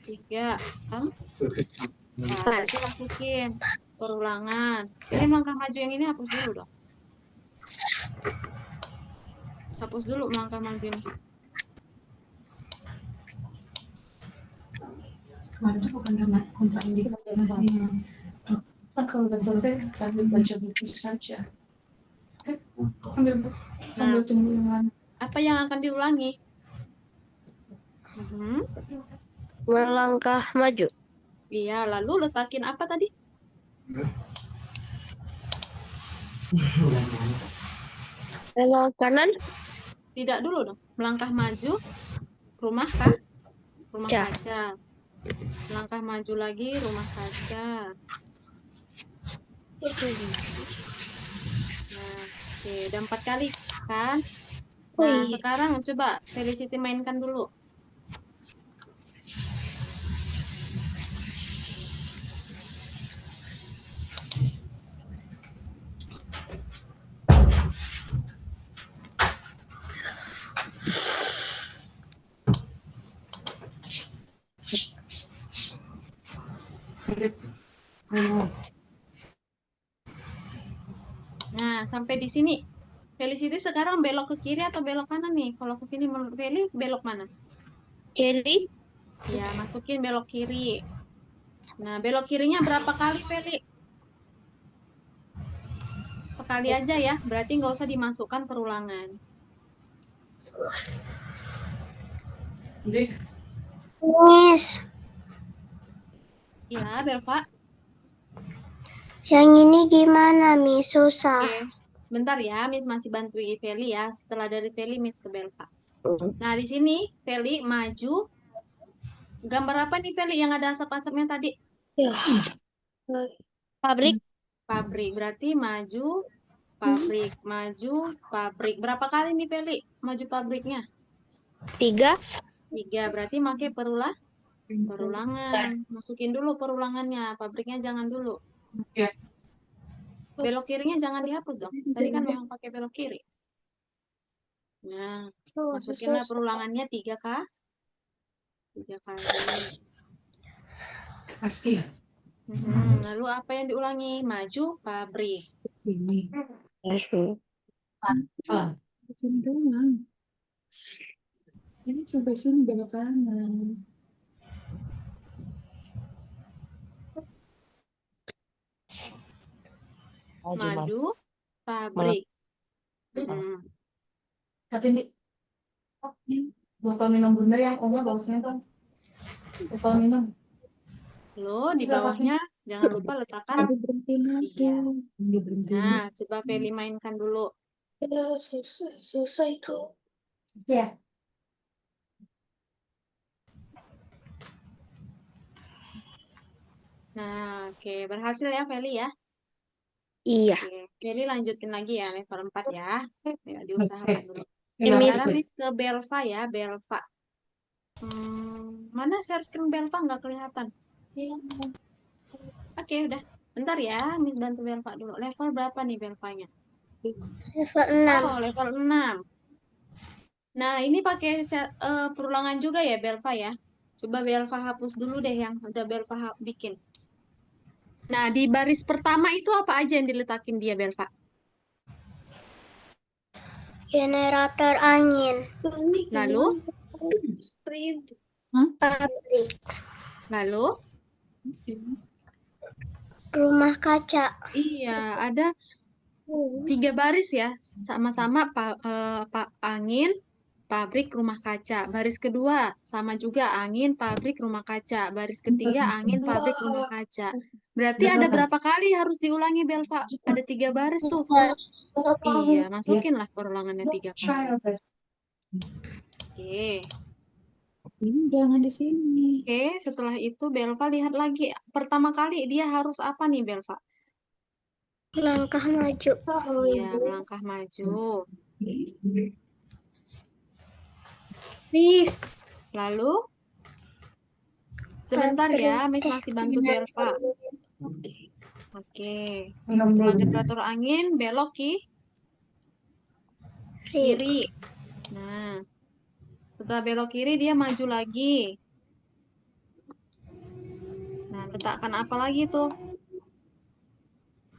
3, 4. Berarti masukin perulangan. Ini melangkah maju yang ini hapus dulu dong. Hapus dulu melangkah maju ini. Kemarin tuh bukan karena kontraindikasi. Kan kalau udah selesai, sambil baca buku saja. Sambil tunggu yang lain. Apa yang akan diulangi? Melangkah maju. Iya, lalu letakin apa tadi? Belok kanan. Tidak dulu dong. Melangkah maju, rumah kah? Rumah Kaca. kaca. Melangkah maju lagi, rumah kaca. Nah, oke, udah 4 kali kan? Nah, Wih. sekarang coba Felicity mainkan dulu. Nah, sampai di sini. Felicity sekarang belok ke kiri atau belok kanan nih? Kalau ke sini menurut Feli, belok mana? Kiri. Ya, masukin belok kiri. Nah, belok kirinya berapa kali, Feli? Sekali aja ya, berarti nggak usah dimasukkan perulangan. Miss. Ya, Belva. Yang ini gimana, Miss? Susah. Oke, bentar ya, Miss masih bantuin Feli ya. Setelah dari Feli, Miss ke Belva. Nah, di sini Feli maju. Gambar apa nih, Feli, yang ada asap-asapnya tadi? Ya. Pabrik. Pabrik, berarti maju, pabrik, maju, pabrik. Berapa kali nih, Feli, maju pabriknya? 3. 3, berarti pakai perulangan. Masukin dulu perulangannya, pabriknya jangan dulu. Belok kirinya jangan dihapus dong. Tadi kan memang pakai belok kiri. Nah, masukinlah perulangannya 3 kah? 3 kali. Lalu apa yang diulangi? Maju, pabrik. Ini sampai sini belok kanan. Maju, pabrik. Tapi ini botol minum bunda yang oma bagusnya kan. Botol minum. Lalu di bawahnya jangan lupa letakkan. Berhenti nanti. Iya. Dia berhenti. Nah, coba Feli mainkan dulu. Ya, susah itu. Ya. Nah, oke. Berhasil ya Feli ya. Iya. Oke. Feli lanjutin lagi ya, level 4 ya. Ya, diusahakan dulu. Miss. Sekarang Miss ke Belva ya, Belva. Mana share screen Belva nggak kelihatan? Oke, udah. Bentar ya, Miss bantu Belva dulu. Level berapa nih Belvanya? Level 6. Oh, level 6. Nah, ini pakai perulangan juga ya Belva ya. Coba Belva hapus dulu deh yang udah Belva bikin. Nah, di baris pertama itu apa aja yang diletakin dia Belva? Generator angin. Lalu? Pabrik. Lalu? Rumah kaca. Iya, ada 3 baris ya. Sama-sama angin, pabrik, rumah kaca. Baris kedua, sama juga angin, pabrik, rumah kaca. Baris ketiga, angin, pabrik, rumah kaca. Berarti ada berapa kali harus diulangi, Belva? Ada 3 baris tuh. Iya, masukinlah perulangannya 3 kali. Oke. Ini jangan di sini. Oke, setelah itu Belva lihat lagi. Pertama kali dia harus apa nih, Belva? Langkah maju. Iya, melangkah maju. Miss. Lalu, sebentar ya, Miss masih bantu Belva. Oke, setelah generator angin, belok kiri. Nah, Setelah belok kiri, dia maju lagi. Nah, letakkan apa lagi tuh?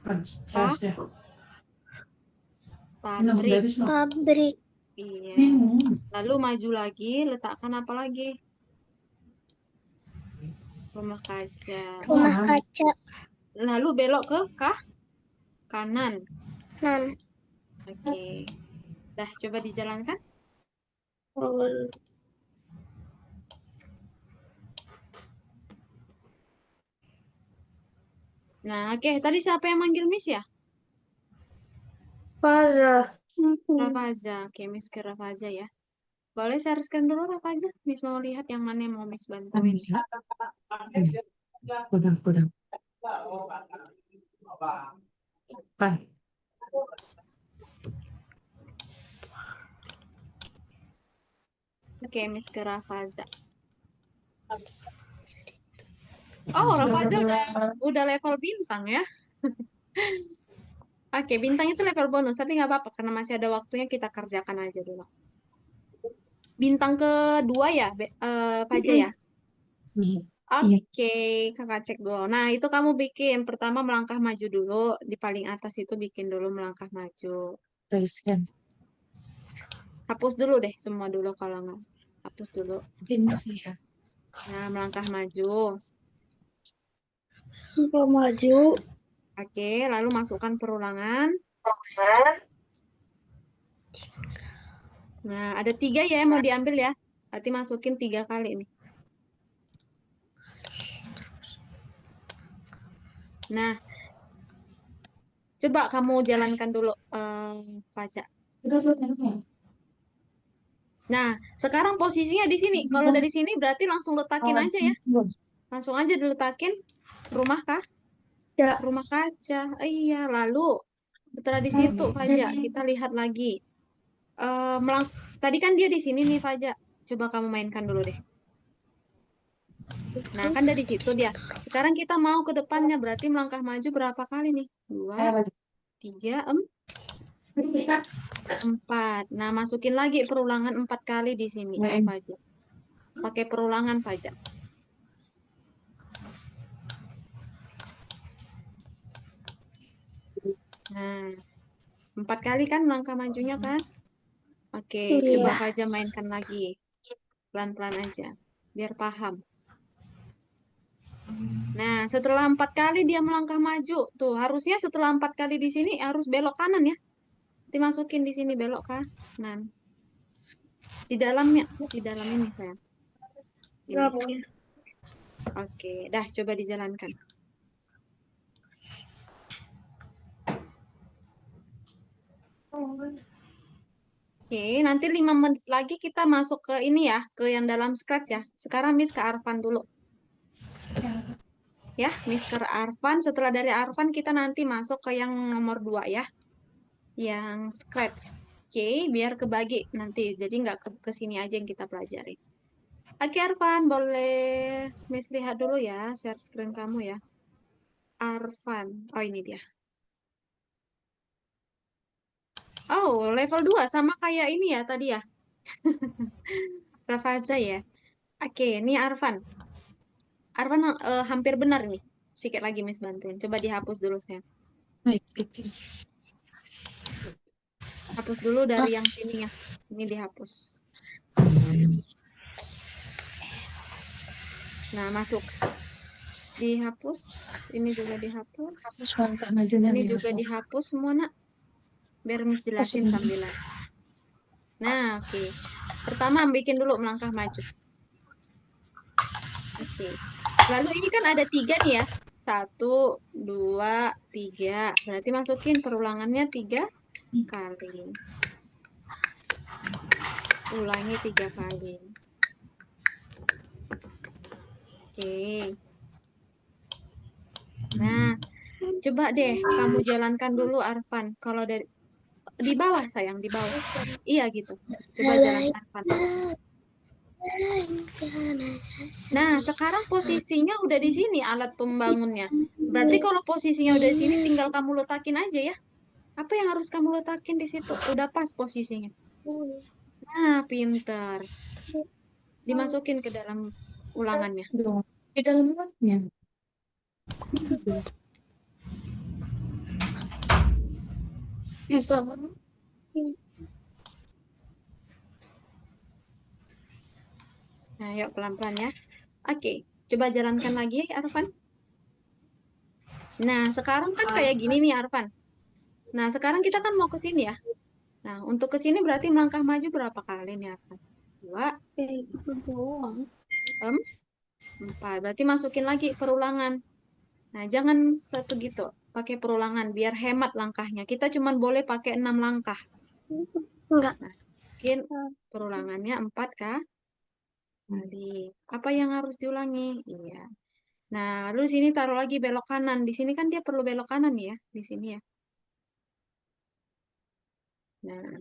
Gas ya. Pabrik. Pabrik. Iya. Bingung. Lalu maju lagi, letakkan apa lagi? Rumah kaca. Rumah kaca. Lalu belok ke kanan. Nan. Oke. Dah, coba dijalankan. Nah, oke. Tadi siapa yang manggil Miss ya? Parah. Rafaza. Oke, Miss ke Rafaza ya. Boleh share screen dulu Rafaza? Miss mau lihat yang mana yang mau Miss bantuin. Kudang. Pan. Oke, Miss ke Rafaza. Oh, Rafaza udah level bintang ya. Oke, bintang itu level bonus, tapi nggak apa-apa karena masih ada waktunya, kita kerjakan aja dulu. Bintang kedua ya, Faja ya? Nih. Oke, kakak cek dulu. Nah, itu kamu bikin. Pertama melangkah maju dulu. Di paling atas itu bikin dulu melangkah maju. Tuliskan. Hapus dulu deh semua dulu kalau nggak. Hapus dulu. Ini sih ya. Nah, melangkah maju. Maju. Oke, lalu masukkan perulangan. Nah, ada 3 ya yang mau diambil ya. Berarti masukin 3 kali nih. Nah, coba kamu jalankan dulu, Faja. Nah, sekarang posisinya di sini. Kalau dari sini berarti langsung letakin aja ya. Langsung aja diletakin. Rumah kah? Ya. Rumah kaca. Iya, lalu setelah di situ, Faja, kita lihat lagi. Tadi kan dia di sini nih, Faja. Coba kamu mainkan dulu deh. Nah, kan dari situ dia. Sekarang kita mau ke depannya, berarti melangkah maju berapa kali nih? 2, 3, 4. Nah, masukin lagi perulangan 4 kali di sini, Faja. Pakai perulangan, Faja. Nah, 4 kali kan langkah majunya kan? Oke, coba Iya. Faja mainkan lagi. Pelan-pelan aja, biar paham. Nah, setelah 4 kali dia melangkah maju. Tuh, harusnya setelah 4 kali di sini harus belok kanan ya. Dimasukin di sini belok kanan. Di dalamnya, di dalam ini sayang. Sini. Oke, dah coba dijalankan. Oke, nanti 5 menit lagi kita masuk ke ini ya, ke yang dalam Scratch ya. Sekarang Miss ke Arfan dulu. Ya, Miss ke Arfan. Setelah dari Arfan kita nanti masuk ke yang nomor 2 ya. Yang Scratch. Oke, biar kebagi nanti. Jadi nggak ke sini aja yang kita pelajari. Oke, Arfan, boleh Miss lihat dulu ya, share screen kamu ya. Arfan. Oh, ini dia. Oh, level 2 sama kayak ini ya tadi ya. Rafaza ya. Oke, ini Arfan. Arfan hampir benar nih. Sedikit lagi Miss bantuin. Coba dihapus dulu sayang. Baik. Hapus dulu dari yang sini ya. Ini dihapus. Nah, masuk. Dihapus. Ini juga dihapus. Terus langkah majunya Ini juga dihapus semua, Nak. Biar Miss jelasin sambilan. Nah, oke. Pertama bikin dulu melangkah maju. Oke. Lalu ini kan ada 3 nih ya. 1, 2, 3. Berarti masukin perulangannya 3 kali. Ulangi 3 kali. Oke. Nah, coba deh kamu jalankan dulu Arfan. Kalau dari di bawah sayang, di bawah. Iya gitu. Coba jalankan Arfan. Nah, sekarang posisinya udah di sini alat pembangunnya. Berarti kalau posisinya udah di sini tinggal kamu letakin aja ya. Apa yang harus kamu letakin di situ? Udah pas posisinya. Nah, pinter. Dimasukin ke dalam ulangannya. Dong. Di dalam lotnya. Bisa. Nah, yuk pelan-pelan ya. Oke, coba jalankan lagi, Arfan. Nah, sekarang kan kayak gini nih, Arfan. Nah, sekarang kita kan mau ke sini ya. Nah, untuk ke sini berarti melangkah maju berapa kali nih, Arfan? 2, Kayak gitu doang. 4. Berarti masukin lagi perulangan. Nah, jangan satu gitu. Pakai perulangan biar hemat langkahnya. Kita cuma boleh pakai 6 langkah. Enggak. Nah, mungkin perulangannya 4 kah? Kali. Apa yang harus diulangi? Iya. Nah, lalu di sini taruh lagi belok kanan. Di sini kan dia perlu belok kanan ya, di sini ya. Nah,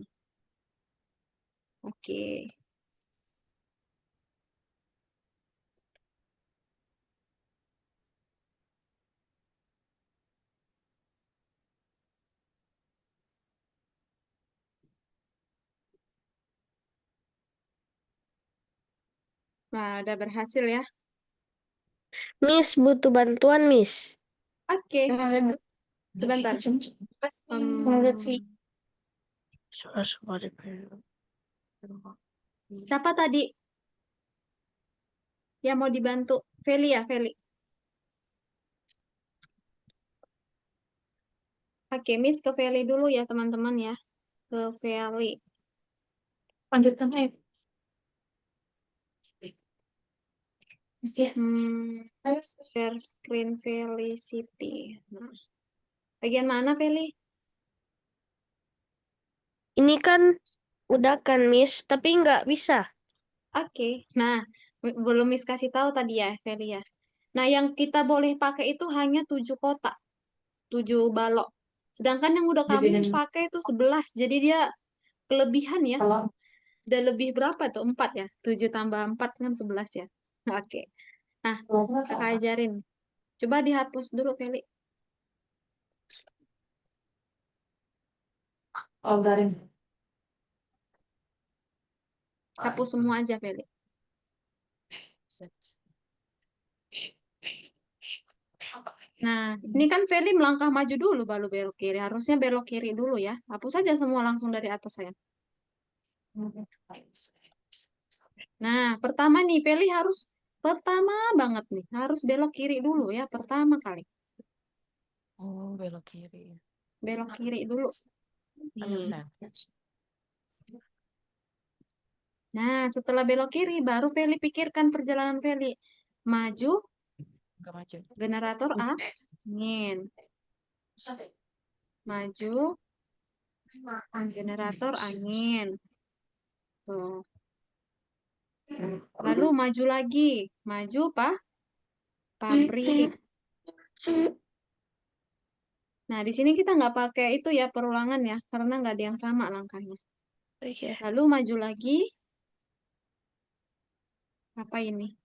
oke. Nah, udah berhasil ya. Miss butuh bantuan, Miss. Oke, sebentar. Siapa tadi yang mau dibantu? Feli ya, Feli. Oke, Miss ke Feli dulu ya, teman-teman ya. Ke Feli. Lanjutkan aja. Share screen Felicity. Nah, bagian mana, Feli? Ini kan udah kan, Miss, tapi nggak bisa. Oke, nah belum Miss kasih tahu tadi ya, Feli ya. Nah, yang kita boleh pakai itu hanya 7 kotak, 7 balok. Sedangkan yang udah kamu pakai itu 11, jadi dia kelebihan ya. Kalau Udah lebih berapa tuh? 4 ya? 7 tambah 4 kan 11 ya. Oke, nah kakak ajarin. Coba dihapus dulu, Feli. garing. Hapus semua aja, Feli. Nah, ini kan Feli melangkah maju dulu baru belok kiri. Harusnya belok kiri dulu ya. Hapus saja semua langsung dari atas saya. Nah, pertama nih, Feli harus pertama banget nih. Harus belok kiri dulu ya, pertama kali. Oh, belok kiri. Belok kiri dulu. Ayo, Nih. sayang. Nah, setelah belok kiri, baru Feli pikirkan perjalanan Feli. Maju, Enggak maju. generator angin. Maju, generator angin. Tuh. Lalu maju lagi. Maju, pabrik. Nah, di sini kita nggak pakai itu ya perulangan ya, karena nggak ada yang sama langkahnya. Oke. Lalu maju lagi. Apa ini?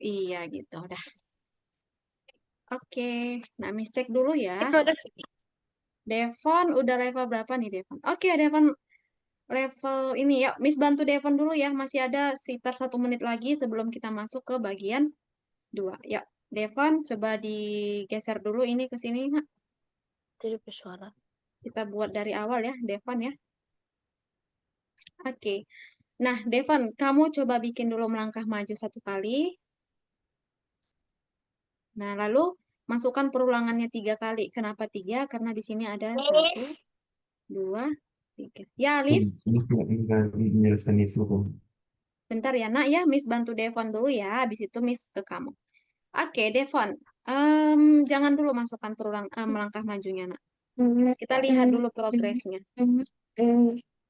Iya gitu, udah. Oke, nah Miss cek dulu ya. Devon udah level berapa nih Devon? Oke, Devon level ini ya. Miss bantu Devon dulu ya. Masih ada sekitar 1 menit lagi sebelum kita masuk ke bagian 2. Ya, Devon coba digeser dulu ini ke sini. Nak. Jadi bersuara. Kita buat dari awal ya, Devon ya. Oke. Nah, Devon, kamu coba bikin dulu melangkah maju 1 kali. Nah, lalu masukkan perulangannya 3 kali. Kenapa 3? Karena di sini ada 1, 2, 3. Ya, Alif. Enggak menjelaskan itu. Bentar ya, nak ya. Miss bantu Devon dulu ya. Habis itu Miss ke kamu. Oke, Devon. Jangan dulu masukkan melangkah majunya, nak. Kita lihat dulu progresnya.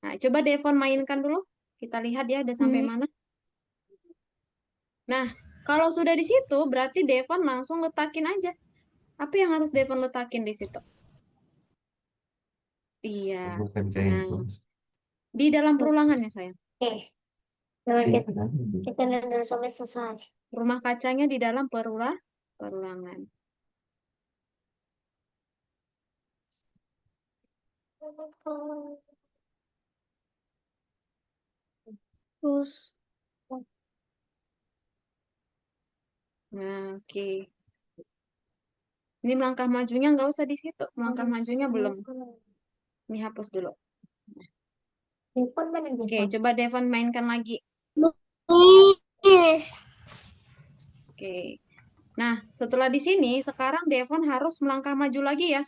Nah, coba Devon mainkan dulu. Kita lihat ya, ada sampai mana. Nah, kalau sudah di situ, berarti Devon langsung letakin aja. Apa yang harus Devon letakin di situ? Iya. Bukan Nah, itu. di dalam perulangan ya, sayang. Oke. Kita lihat dulu sampai selesai. Rumah kacanya di dalam perulangan. Terus Nah, oke. Ini melangkah majunya nggak usah di situ. Melangkah majunya belum. Ini hapus dulu. Devon mana Oke, Devon? coba Devon mainkan lagi. Yes. Oke. Nah, setelah di sini, sekarang Devon harus melangkah maju lagi ya,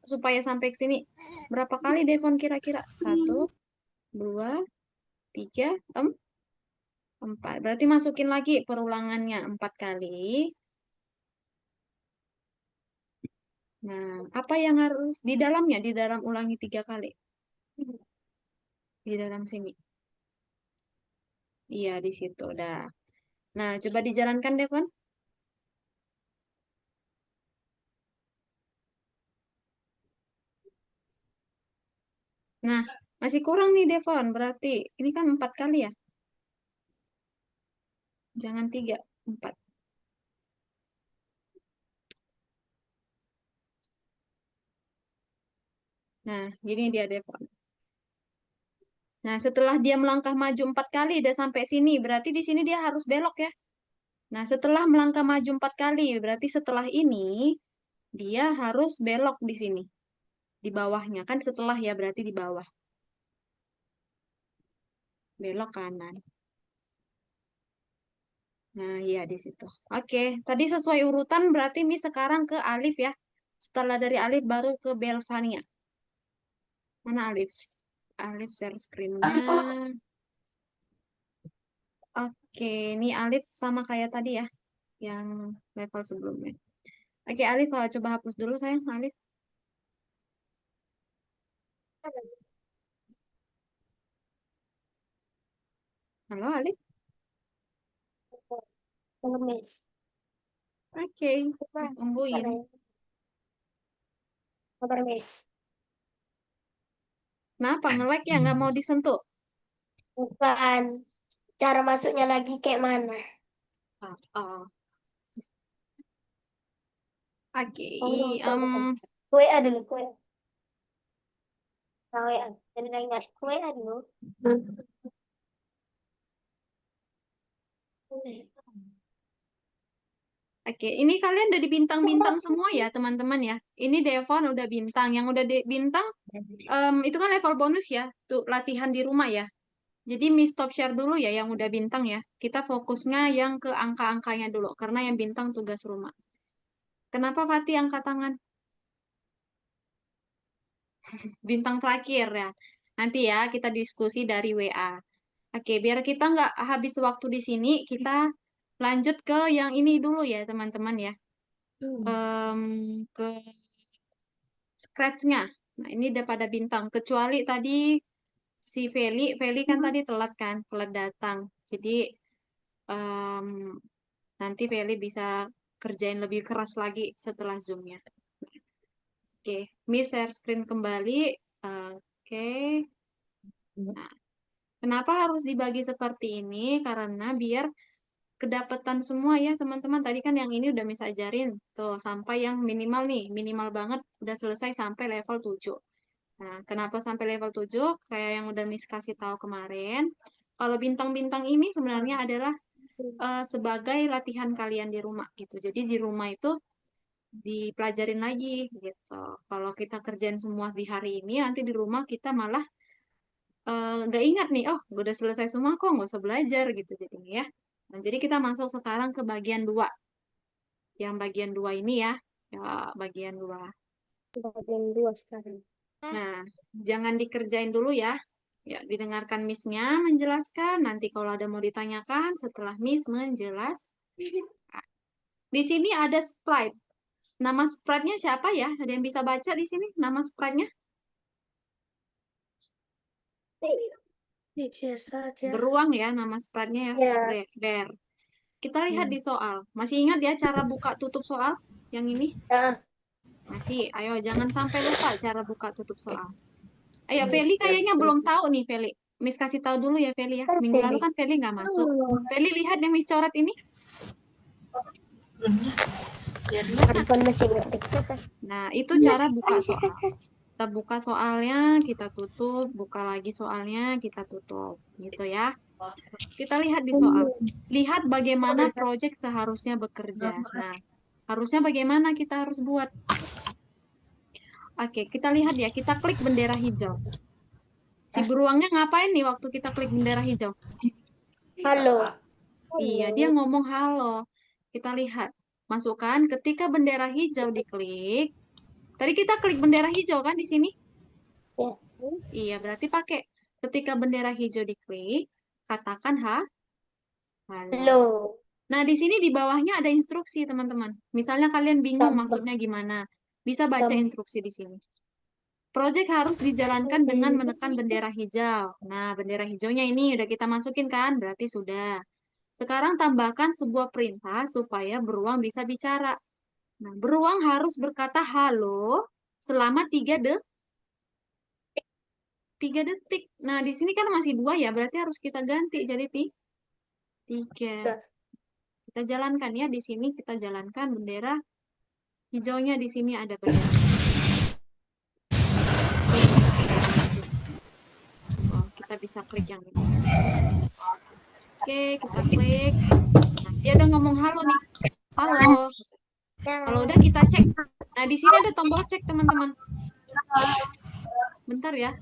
supaya sampai ke sini. Berapa kali Devon kira-kira? 1, 2, 3, 4. Berarti masukin lagi perulangannya 4 kali. Nah, apa yang harus di dalamnya? Di dalam ulangi 3 kali. Di dalam sini. Iya, di situ. Dah. Nah, coba dijalankan, Devon. Nah, masih kurang nih, Devon. Berarti ini kan 4 kali ya? Jangan 3, 4. Nah, gini dia, Devon. Nah, setelah dia melangkah maju 4 kali, udah sampai sini. Berarti di sini dia harus belok ya. Nah, setelah melangkah maju 4 kali, berarti setelah ini, dia harus belok di sini. Di bawahnya. Kan setelah ya, berarti di bawah. Belok kanan. Nah, iya di situ. Oke, tadi sesuai urutan berarti Mi sekarang ke Alif ya. Setelah dari Alif baru ke Belvania. Mana Alif? Alif share screen-nya. Oke, ini Alif sama kayak tadi ya, yang level sebelumnya. Oke, Alif, coba hapus dulu sayang, Alif. Halo, Alif. Pengemis. Oke, Miss tungguin. Kabar Miss. Kenapa nge-lag ya nggak mau disentuh? Bukan. Cara masuknya lagi kayak mana? Oh. Oke, WA dulu, WA. Nah, WA. Jadi nggak ingat. WA dulu. Oke, ini kalian udah di bintang-bintang semua ya, teman-teman ya. Ini Devon udah bintang, yang udah bintang itu kan level bonus ya, tuh latihan di rumah ya. Jadi Miss stop share dulu ya yang udah bintang ya. Kita fokusnya yang ke angka-angkanya dulu, karena yang bintang tugas rumah. Kenapa Fatih angkat tangan? Bintang terakhir ya. Nanti ya kita diskusi dari WA. Oke, biar kita nggak habis waktu di sini, kita lanjut ke yang ini dulu ya teman-teman ya. Ke scratch-nya. Nah, ini udah pada bintang. Kecuali tadi si Feli kan tadi telat kan, telat datang. Jadi em, nanti Feli bisa kerjain lebih keras lagi setelah Zoom-nya. Oke, Miss share screen kembali. Oke. Nah, kenapa harus dibagi seperti ini? Karena biar kedapatan semua ya teman-teman. Tadi kan yang ini udah Miss ajarin. Tuh, sampai yang minimal nih. Minimal banget udah selesai sampai level 7. Nah, kenapa sampai level 7? Kayak yang udah Miss kasih tahu kemarin. Kalau bintang-bintang ini sebenarnya adalah sebagai latihan kalian di rumah gitu. Jadi di rumah itu dipelajarin lagi gitu. Kalau kita kerjain semua di hari ini, nanti di rumah kita malah nggak ingat nih, oh gue udah selesai semua kok, nggak usah belajar gitu jadinya ya. Nah, jadi kita masuk sekarang ke bagian 2. Yang bagian 2 ini ya, bagian 2. Bagian 2 sekarang. Nah, jangan dikerjain dulu ya. Ya, didengarkan Miss-nya menjelaskan. Nanti kalau ada mau ditanyakan setelah Miss menjelaskan. Di sini ada sprite. Nama sprite-nya siapa ya? Ada yang bisa baca di sini nama sprite-nya? Biasa aja. Beruang ya nama sprite-nya ya. Ya. Bear. Kita lihat di soal. Masih ingat ya cara buka tutup soal? Yang ini? Ya. Masih. Ayo, jangan sampai lupa cara buka tutup soal. Ayo, Feli kayaknya belum tahu nih, Feli. Miss kasih tahu dulu ya, Feli ya. Minggu lalu kan Feli nggak masuk. Feli lihat yang Miss coret ini. Bukan masih ngerti. Nah, itu cara buka soal. Kita buka soalnya, kita tutup, buka lagi soalnya, kita tutup. Gitu ya. Kita lihat di soal. Lihat bagaimana proyek seharusnya bekerja. Nah, harusnya bagaimana kita harus buat. Oke, kita lihat ya. Kita klik bendera hijau. Si beruangnya ngapain nih waktu kita klik bendera hijau? Halo. Iya, dia ngomong halo. Kita lihat. Masukkan ketika bendera hijau diklik. Tadi kita klik bendera hijau kan di sini? Ya. Iya, berarti pakai ketika bendera hijau diklik, katakan halo. Halo. Nah, di sini di bawahnya ada instruksi, teman-teman. Misalnya kalian bingung maksudnya gimana, bisa baca instruksi di sini. Proyek harus dijalankan dengan menekan bendera hijau. Nah, bendera hijaunya ini udah kita masukin kan? Berarti sudah. Sekarang tambahkan sebuah perintah supaya beruang bisa bicara. Nah, beruang harus berkata halo selama 3 detik. Nah, di sini kan masih 2 ya, berarti harus kita ganti jadi 3. Kita jalankan ya, di sini kita jalankan bendera hijaunya, di sini ada bendera. Oh, kita bisa klik yang ini. Oke, kita klik. Nah, dia udah ngomong halo nih. Halo. Kalau udah kita cek. Nah, di sini ada tombol cek, teman-teman. Bentar ya.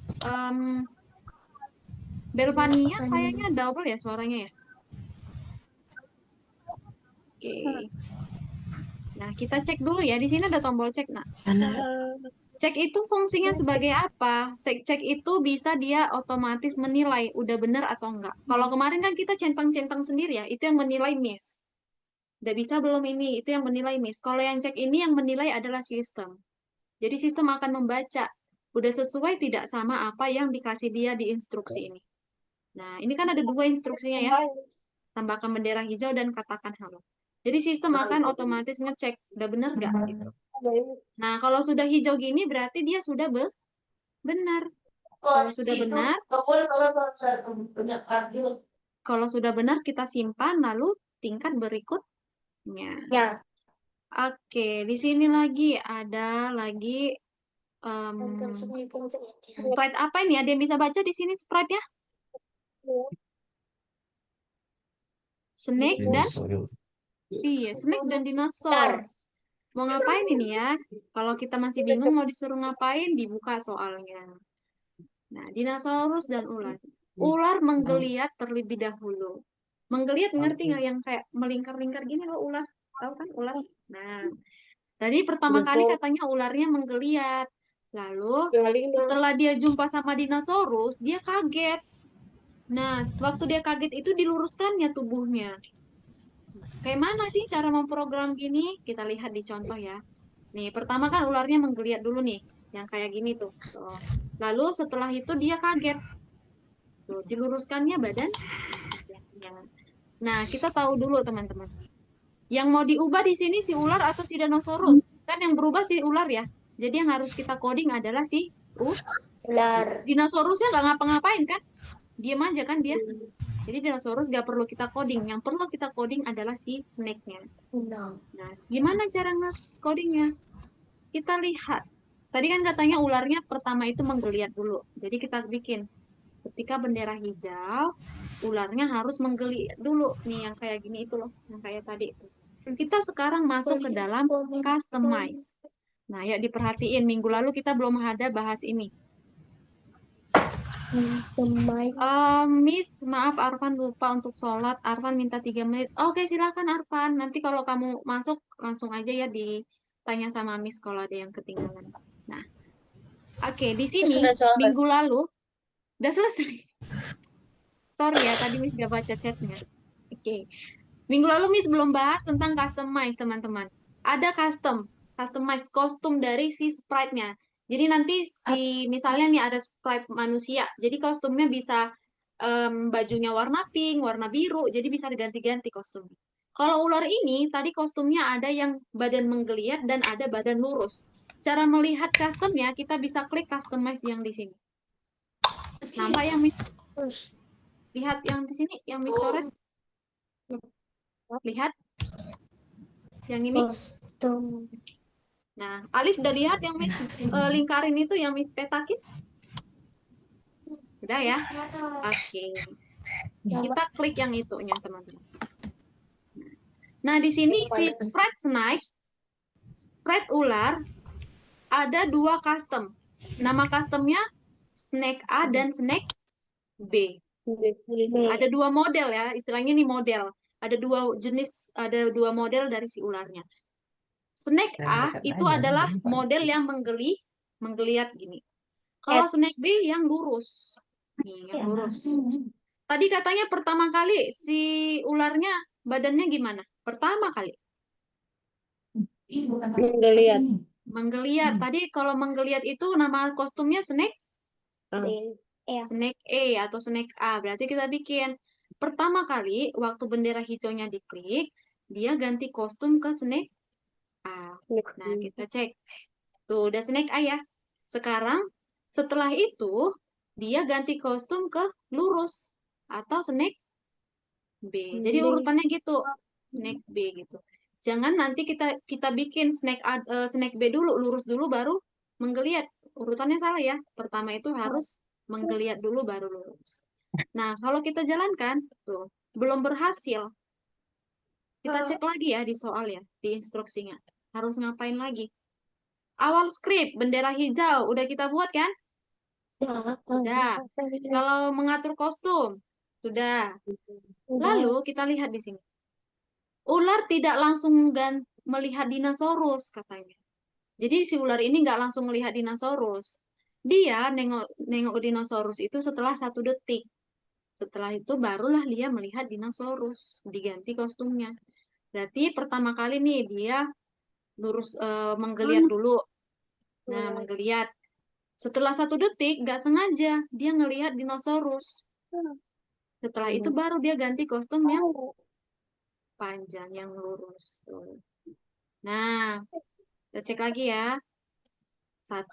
Belvania kayaknya double ya suaranya ya. Oke. Nah, kita cek dulu ya. Di sini ada tombol cek. Nah, cek itu fungsinya sebagai apa? Cek itu bisa dia otomatis menilai udah benar atau enggak. Kalau kemarin kan kita centang-centang sendiri ya, itu yang menilai miss. Udah bisa belum ini? Itu yang menilai miss. Kalau yang cek ini yang menilai adalah sistem. Jadi sistem akan membaca udah sesuai tidak sama apa yang dikasih dia di instruksi ini. Nah, ini kan ada 2 instruksinya ya. Tambahkan bendera hijau dan katakan halo. Jadi sistem akan otomatis ngecek udah benar nggak gitu. Nah, kalau sudah hijau gini berarti dia sudah benar. Kalau sudah benar kita simpan lalu tingkat berikutnya. Ya. Oke, di sini lagi ada sprite apa ini? Ada yang bisa baca di sini sprite-nya? Snake dan Dinosaurus. iya, snake dan dinosaur. Mau ngapain ini ya? Kalau kita masih bingung mau disuruh ngapain, dibuka soalnya. Nah, dinosaurus dan ular. Ular menggeliat terlebih dahulu. Menggeliat ngerti nggak yang kayak melingkar-lingkar gini loh ular? Tahu kan ular? Nah, tadi pertama kali katanya ularnya menggeliat. Lalu setelah dia jumpa sama dinosaurus, dia kaget. Nah, waktu dia kaget itu diluruskannya tubuhnya. Kayak mana sih cara memprogram gini? Kita lihat di contoh ya. Nih, pertama kan ularnya menggeliat dulu nih, yang kayak gini tuh. Tuh. Lalu setelah itu dia kaget. Tuh, diluruskannya badan. Nah, kita tahu dulu teman-teman. Yang mau diubah di sini si ular atau si dinosaurus? Kan yang berubah si ular ya. Jadi yang harus kita coding adalah si Ular. dinosaurusnya nggak ngapa-ngapain kan? Diam aja kan dia. Jadi dinosaurus nggak perlu kita coding. Yang perlu kita coding adalah si snake-nya. Nah, gimana cara nge-codingnya? Kita lihat. Tadi kan katanya ularnya pertama itu menggeliat dulu. Jadi kita bikin. Ketika bendera hijau, ularnya harus menggeliat dulu. Nih yang kayak gini itu loh. Yang kayak tadi itu. Kita sekarang masuk ke dalam customize. Nah, ya diperhatiin. Minggu lalu kita belum ada bahas ini. Miss, maaf Arfan lupa untuk sholat. Arfan minta 3 menit. Oke, silakan Arfan. Nanti kalau kamu masuk, langsung aja ya ditanya sama Miss kalau ada yang ketinggalan. Nah, oke, di sini minggu lalu udah selesai. Sorry ya, tadi Miss gak baca chatnya. Oke. Minggu lalu Miss belum bahas tentang customize, teman-teman. Ada customize kostum dari si sprite-nya. Jadi nanti misalnya nih ada sprite manusia, jadi kostumnya bisa bajunya warna pink, warna biru, jadi bisa diganti-ganti kostumnya. Kalau ular ini, tadi kostumnya ada yang badan menggeliat dan ada badan lurus. Cara melihat customnya, kita bisa klik customize yang di sini. Nampak yang Miss? Lihat yang di sini, yang Miss coret? Lihat? Yang ini? Nah, Alif udah lihat yang Miss lingkarin itu, yang Miss petakin? Udah ya? Oke. Kita klik yang itunya, teman-teman. Nah, di sini si spread ular ada 2 custom. Nama customnya snake A dan snake B. Ada 2 model ya, istilahnya ini model. Ada 2 jenis, ada 2 model dari si ularnya. Snake A itu adalah model yang menggeliat gini. Kalau snake B yang lurus. Nih, yang lurus. Tadi katanya pertama kali si ularnya badannya gimana? Pertama kali Menggeliat. menggeliat. Tadi kalau menggeliat itu nama kostumnya snake A atau snake A. Berarti kita bikin pertama kali waktu bendera hijaunya diklik, dia ganti kostum ke snake A. Nah, kita cek. Tuh, udah snake A ya. Sekarang setelah itu dia ganti kostum ke lurus atau snake B. Jadi urutannya gitu. Snake B gitu. Jangan nanti kita bikin snake B dulu, lurus dulu baru menggeliat. Urutannya salah ya. Pertama itu harus menggeliat dulu baru lurus. Nah, kalau kita jalankan tuh belum berhasil. Kita cek lagi ya di soal ya, di instruksinya. Harus ngapain lagi? Awal skrip bendera hijau udah kita buat kan? Sudah. Kalau mengatur kostum sudah. Lalu kita lihat di sini. Ular tidak langsung melihat dinosaurus katanya. Jadi si ular ini nggak langsung melihat dinosaurus. Dia nengok dinosaurus itu setelah 1 detik. Setelah itu barulah dia melihat dinosaurus, diganti kostumnya. Berarti pertama kali nih dia menggeliat dulu. Nah, menggeliat. Setelah 1 detik, nggak sengaja dia ngelihat dinosaurus. Setelah itu baru dia ganti kostum yang panjang, yang lurus. Tuh. Nah, kita cek lagi ya. 1.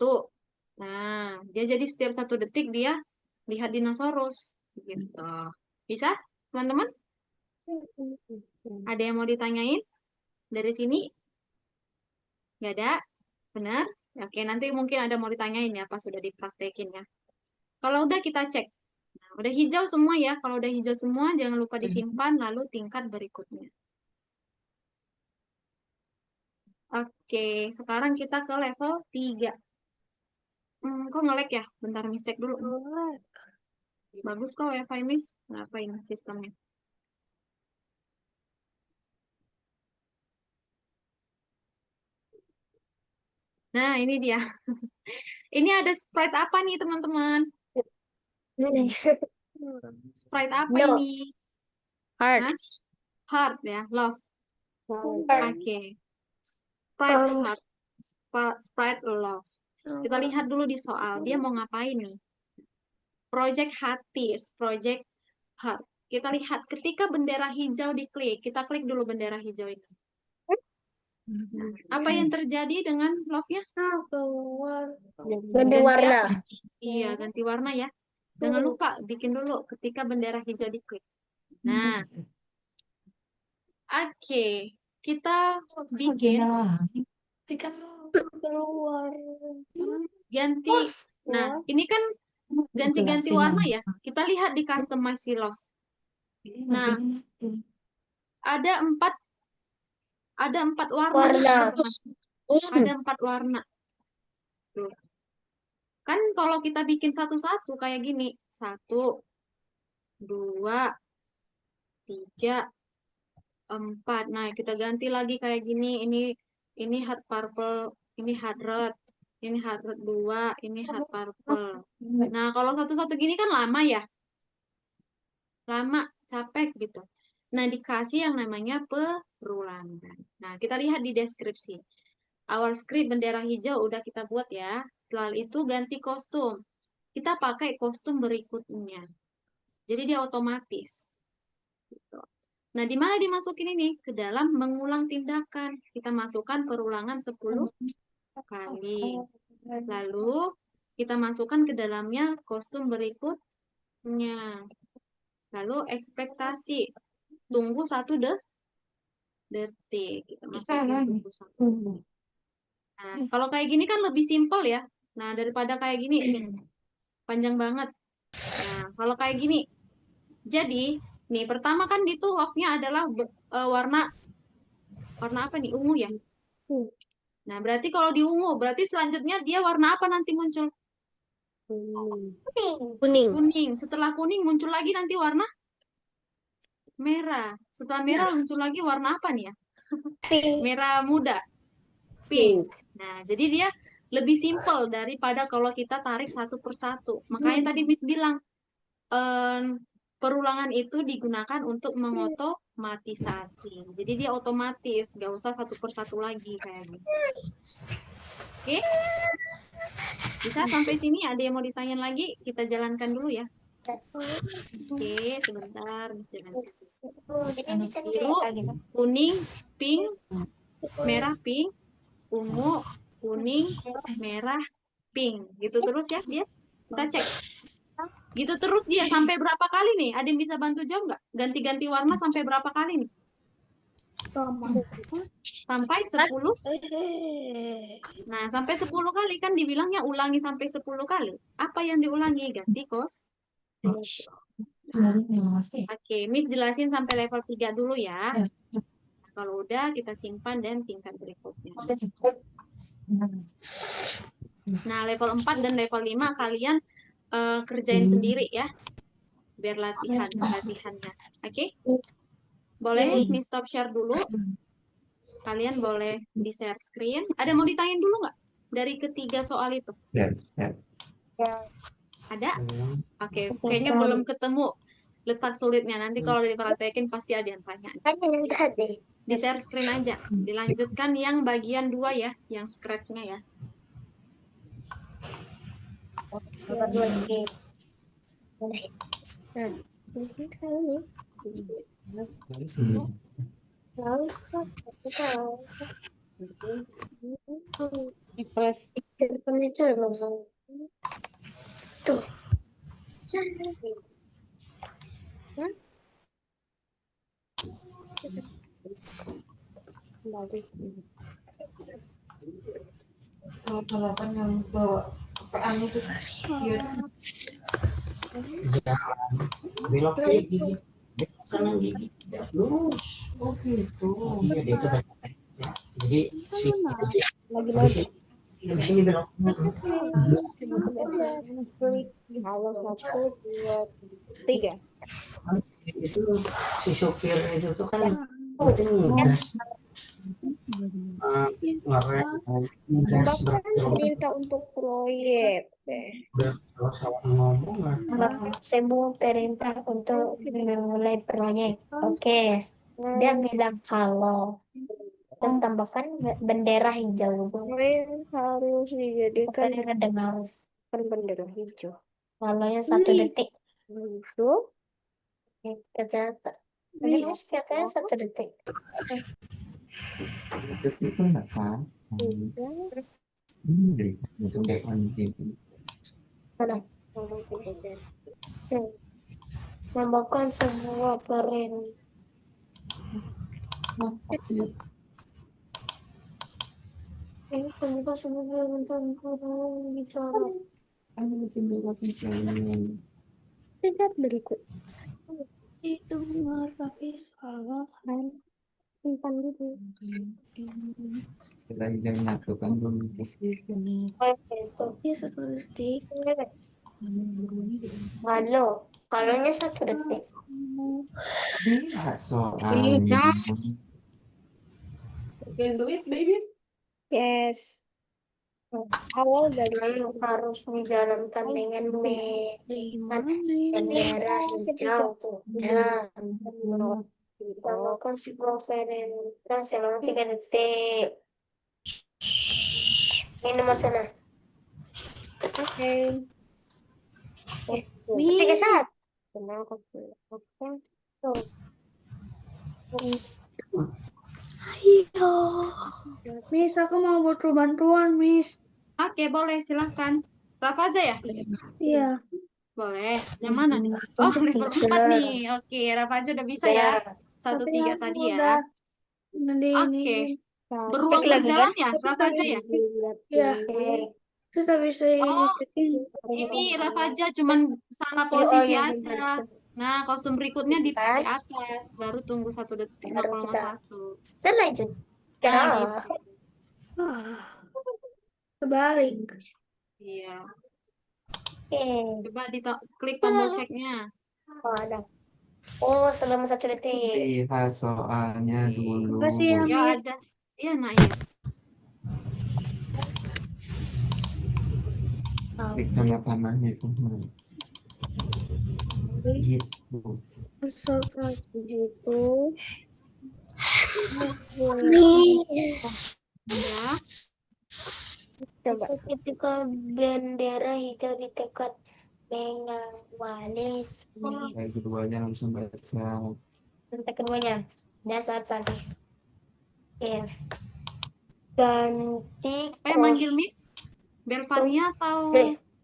Nah, dia jadi setiap 1 detik dia lihat dinosaurus. Gitu. Bisa, teman-teman? Ada yang mau ditanyain dari sini? Nggak ada? Benar? Oke, nanti mungkin ada mau ditanyain ya pas sudah dipraktekin ya. Kalau udah kita cek. Nah, udah hijau semua ya. Kalau udah hijau semua, jangan lupa disimpan lalu tingkat berikutnya. Oke, sekarang kita ke level 3. Kok nge-lag ya? Bentar, Miss cek dulu. Bagus kok Wi-Fi Miss. Ngapain sistemnya? Nah, ini dia. Ini ada sprite apa nih, teman-teman? Sprite apa ini? Heart. Hah? Heart ya, love. Oke. Sprite heart. Sprite love. Kita lihat dulu di soal. Dia mau ngapain nih? Project hati, project heart. Kita lihat ketika bendera hijau diklik. Kita klik dulu bendera hijau ini. Nah, apa yang terjadi dengan love-nya? Ganti warna. Iya, ganti warna ya. Jangan lupa bikin dulu ketika bendera hijau diklik. Nah, oke. Kita bikin Keluar. ganti. Nah, ini kan ganti-ganti warna ya. Kita lihat di customize si love. Nah, ada 4 warna. Ada 4 warna. Tuh. Kan kalau kita bikin satu-satu kayak gini. 1, 2, 3, 4. Nah, kita ganti lagi kayak gini. Ini heart purple, ini heart red, ini heart red 2, ini heart purple. Nah, kalau satu-satu gini kan lama ya. Lama, capek gitu. Nah, dikasih yang namanya perulangan. Nah, kita lihat di deskripsi. Awal skrip bendera hijau udah kita buat ya. Setelah itu ganti kostum. Kita pakai kostum berikutnya. Jadi dia otomatis. Gitu. Nah, di mana dimasukin ini? Ke dalam mengulang tindakan. Kita masukkan perulangan 10 kali. Lalu kita masukkan ke dalamnya kostum berikutnya. Lalu ekspektasi. Tunggu 1 detik. Kita masukin tunggu 1 detik. Nah, kalau kayak gini kan lebih simpel ya. Nah, daripada kayak gini, ini panjang banget. Nah, kalau kayak gini, jadi nih pertama kan itu love-nya adalah warna apa nih? Ungu ya. Nah, berarti kalau di ungu, berarti selanjutnya dia warna apa nanti muncul? Kuning. Kuning. Setelah kuning muncul lagi nanti warna merah. Setelah merah muncul lagi warna apa nih ya? Pink. Merah muda. Pink. Nah, jadi dia lebih simpel daripada kalau kita tarik satu persatu. Makanya tadi Miss bilang, perulangan itu digunakan untuk mengotomatisasi. Jadi dia otomatis, gak usah satu persatu lagi kayak gitu. Oke? Bisa sampai sini? Ada yang mau ditanyain lagi? Kita jalankan dulu ya. Oke, sebentar. Bisa nanti. Ini bisa Biru, kuning, pink, merah, pink, ungu, kuning, merah, pink. Gitu terus ya dia. Kita cek. Gitu terus dia sampai berapa kali nih? Ada yang bisa bantu jawab nggak? Ganti-ganti warna sampai berapa kali nih? Sampai 10. Nah, sampai 10 kali kan dibilangnya ulangi sampai 10 kali. Apa yang diulangi? Ganti kos. Oke, Miss jelasin sampai level 3 dulu ya. Kalau udah kita simpan dan tingkat berikutnya. Nah, level 4 dan level 5 kalian kerjain sendiri ya. Biar latihannya. Oke? Boleh Miss stop share dulu. Kalian boleh di share screen. Ada mau ditanyain dulu nggak? Dari ketiga soal itu. Yes. Ada? Oke, kayaknya belum ketemu letak sulitnya. Nanti kalau dipraktekin pasti ada yang tanya. Di share screen aja. Dilanjutkan yang bagian 2 ya, yang scratch-nya ya. Tuh. Balapan yang bawa apaan itu biar belok kiri gigi, belok kanan gigi, ya, lurus. Oh gitu. Iya dia itu banyak ya. Jadi Lagi-lagi. di sini belok. Halo, 1, 2, 3. Itu si sopir itu tuh kan penting ngegas, ngerem, ngegas Bapak minta untuk proyek. kalau salah ngomong lah. Bapak Sebu perintah untuk memulai proyek. Oke. Dia bilang halo. Dan tambahkan bendera hijau. Harus dijadikan dengar kan bendera hijau. Halonya 1 detik. Itu. Kata katanya 1 detik. Itu enggak kan? Ini untuk kayak Mana? Tambahkan sebuah perintah. Ini penyebab sebagai tentang bicara. Tidak berikut. Itu mengalami kesalahan. Simpan dulu. kita yang menyatukan belum Itu. Ya 1 detik. Halo. Halonya 1 detik. tidak soal you can do it baby. Yes. Awal dari harus dijalankan dengan bendera hijau. Dan tambahkan sebuah perintah selama 3 detik. Ini nomor sana. Oke. 3 saat. Miss, aku mau butuh bantuan, Miss. Oke, boleh silakan. Rafaza ya? Iya. Boleh. Yang mana nih? Oh, level 4 nih. Oke, Rafaza udah bisa ya. 1-3 tadi ya. Nanti Oke. Beruang Cek lagi berjalan kan? ya, Rafaja ya? Iya. Kita bisa Oh, cekin. ini Rafaja cuman salah Oh, posisi yang aja. Nah, kostum berikutnya di atas, baru tunggu 1 detik, Baru 0,1. Selanjut. Nah, gitu. Kebalik. Iya. Oke. Coba klik tombol ceknya. Oh, ada. Oh, selama 1 detik. Lihat soalnya dulu. Makasih ya, Ya Miss. ada. Iya, nah iya. Klik tanda-tandanya itu. Gitu. Gitu. Ya. Coba. Ketika bendera hijau ditekan mengawali Kayak keduanya langsung baca. Lantai keduanya. Dasar tadi. Oke. Ganti Manggil Miss? Belvania atau...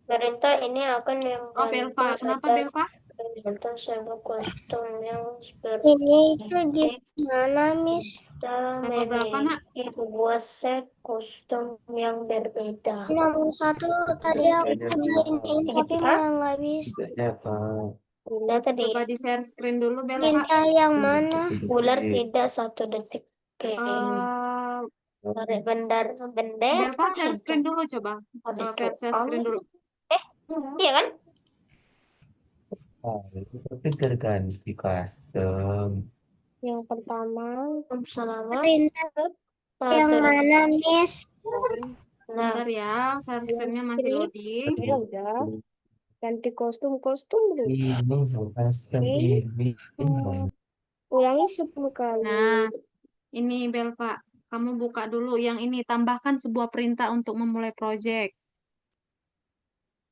Perintah ini akan Oh, Belva. Kenapa Belva? membantu sebuah kostum yang ini itu gimana, Miss? Nomor berapa, Nak? Sebuah set kostum yang berbeda. Nomor 1 tadi aku cobain tapi malah nggak bisa. Tidaknya apa? Udah tadi. Coba di-share screen dulu, Belva. Minta yang mana? Ular tidak 1 detik. Bendera. Belva share screen dulu coba. Share screen dulu. Iya kan? Itu tapi terganti custom. Yang pertama, perintah yang mana, Miss? Nah, Bentar ya, share screen-nya masih loading. udah. Ganti kostum dulu. Ini custom ini. Ulangi 10 kali. Nah, ini Belva. Kamu buka dulu yang ini. Tambahkan sebuah perintah untuk memulai project.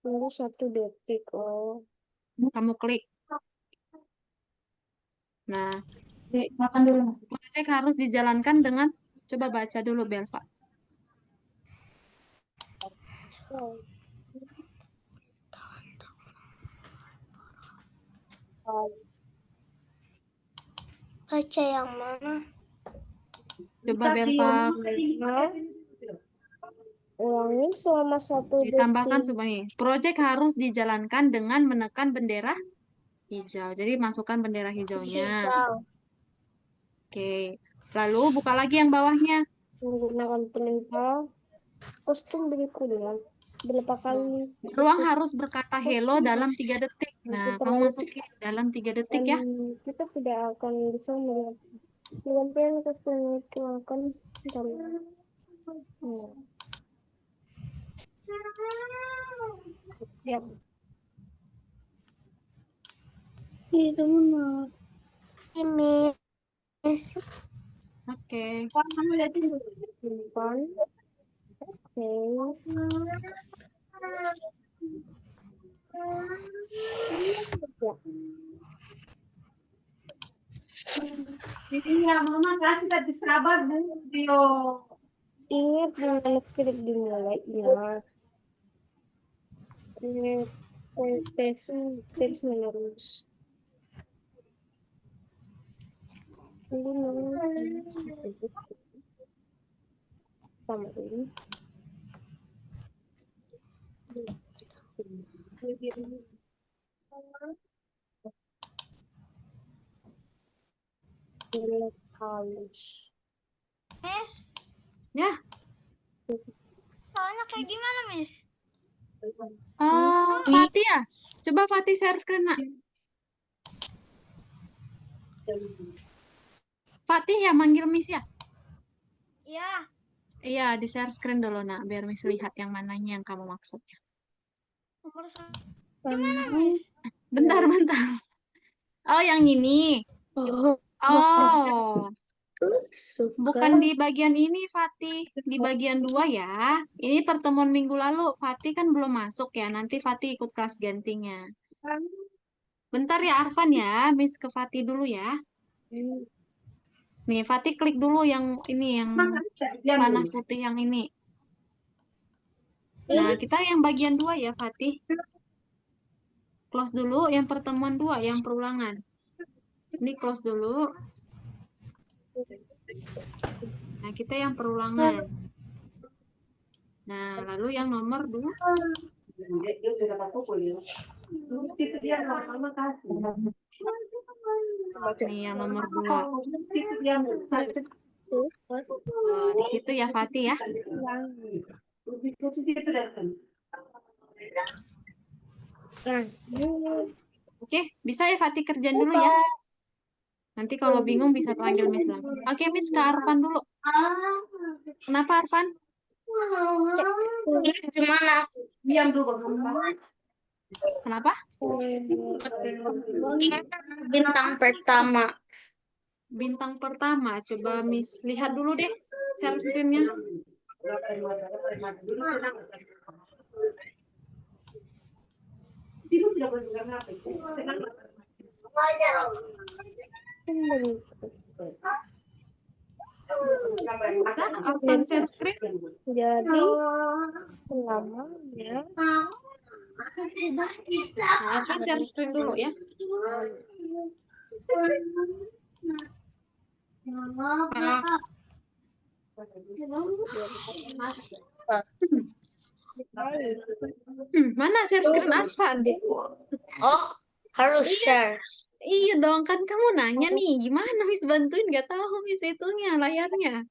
Tunggu 1 detik. Oh. Kamu klik. Nah, Makan dulu. project harus dijalankan dengan... Coba baca dulu, Belva. Baca yang mana? Coba Belva Ulangi selama 1 detik. ditambahkan sebuah nih. Project harus dijalankan dengan menekan bendera hijau. Jadi masukkan bendera hijaunya. Hijau. Oke. Lalu buka lagi yang bawahnya. Menggunakan perintah kostum berikutnya berapa kali. Ruang harus berkata hello dalam 3 detik. Nah, kamu masukin dalam 3 detik ya. Kita tidak akan bisa melihat penampilan kostum itu akan dalam. Ya. Itu mana? Ini. Oke. Kamu liatin dulu. Simpan. Oke. Iya, Mama kasih tadi sabar dulu, Dio. Ingat dengan skrip dimulai ya. Ini tes menerus. Ini sama ini. Halus. Ya. Soalnya kayak gimana, Miss? Oh, Fatih ya? Coba Fatih share screen, Nak. Fatih ya manggil Miss ya? Iya. Iya, di share screen dulu, Nak, biar Miss lihat yang mananya yang kamu maksudnya. Nomor 1. Gimana, Miss? Bentar. Oh, yang ini. Oh. Bukan di bagian ini, Fatih. Di bagian 2 ya. Ini pertemuan minggu lalu. Fatih kan belum masuk ya. Nanti Fatih ikut kelas gantinya. Bentar ya, Arfan ya. Miss ke Fatih dulu ya. Nih, Fatih klik dulu yang ini, yang panah putih yang ini. Nah, kita yang bagian 2 ya, Fatih. Close dulu yang pertemuan 2, yang perulangan. Ini close dulu. Nah, kita yang perulangan. Nah, lalu yang nomor 2. Nih, yang nomor 2. Oh, di situ ya, Fatih ya. Oke, bisa ya Fatih kerjaan dulu ya. Nanti kalau bingung bisa panggil Miss lagi. Oke, Miss ke Arfan dulu. Kenapa Arfan? Gimana? Kenapa? Bintang pertama. Bintang pertama. Coba Miss lihat dulu deh share screen-nya. Udah, Arfan share screen. Jadi selamanya Nah, Arfan share screen dulu ya. Mana share screen Arfan? oh harus share. Iya dong, kan kamu nanya nih, gimana Miss bantuin? Gak tahu Miss itunya, layarnya.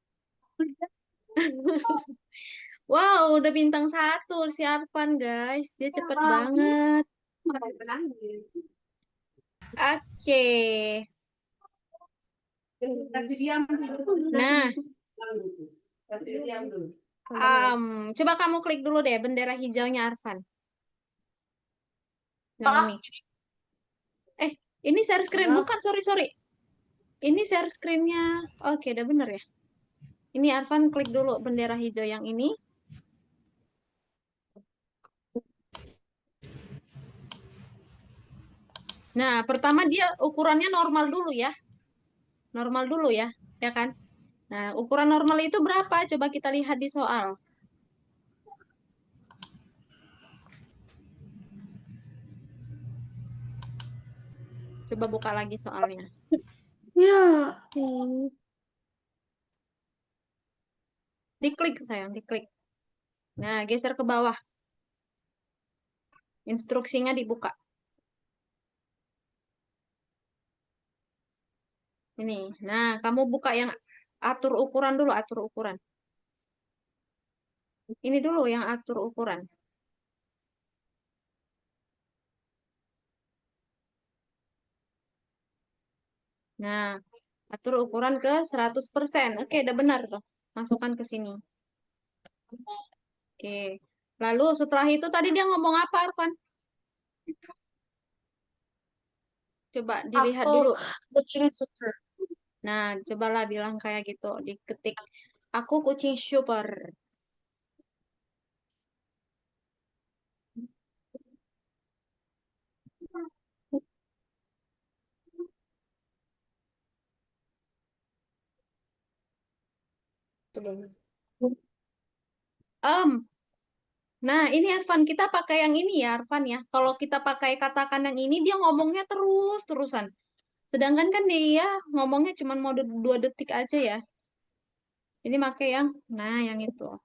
Wow, udah bintang 1 si Arfan, guys. Dia cepet banget. Oke. Nah, coba kamu klik dulu deh bendera hijaunya Arfan. Yang ini. Ini share screen. Bukan, sorry. Ini share screen-nya. Oke, udah bener ya. Ini Arfan klik dulu bendera hijau yang ini. Nah, pertama dia ukurannya normal dulu ya. Normal dulu ya, ya kan? Nah, ukuran normal itu berapa? Coba kita lihat di soal. Coba buka lagi soalnya. Diklik sayang, diklik. Nah, geser ke bawah. Instruksinya dibuka. Ini. Nah, kamu buka yang atur ukuran dulu, atur ukuran. Ini dulu yang atur ukuran. Nah, atur ukuran ke 100%. Oke, udah benar tuh. Masukkan ke sini. Oke. Lalu setelah itu tadi dia ngomong apa, Arfan? Coba dilihat dulu. Kucing super. Nah, cobalah bilang kayak gitu. Diketik. Aku kucing super. Nah, ini Arfan, kita pakai yang ini ya, Arfan ya. Kalau kita pakai katakan yang ini, dia ngomongnya terus-terusan. Sedangkan kan dia ngomongnya cuma mau 2 detik aja ya. Ini pakai yang, nah yang itu.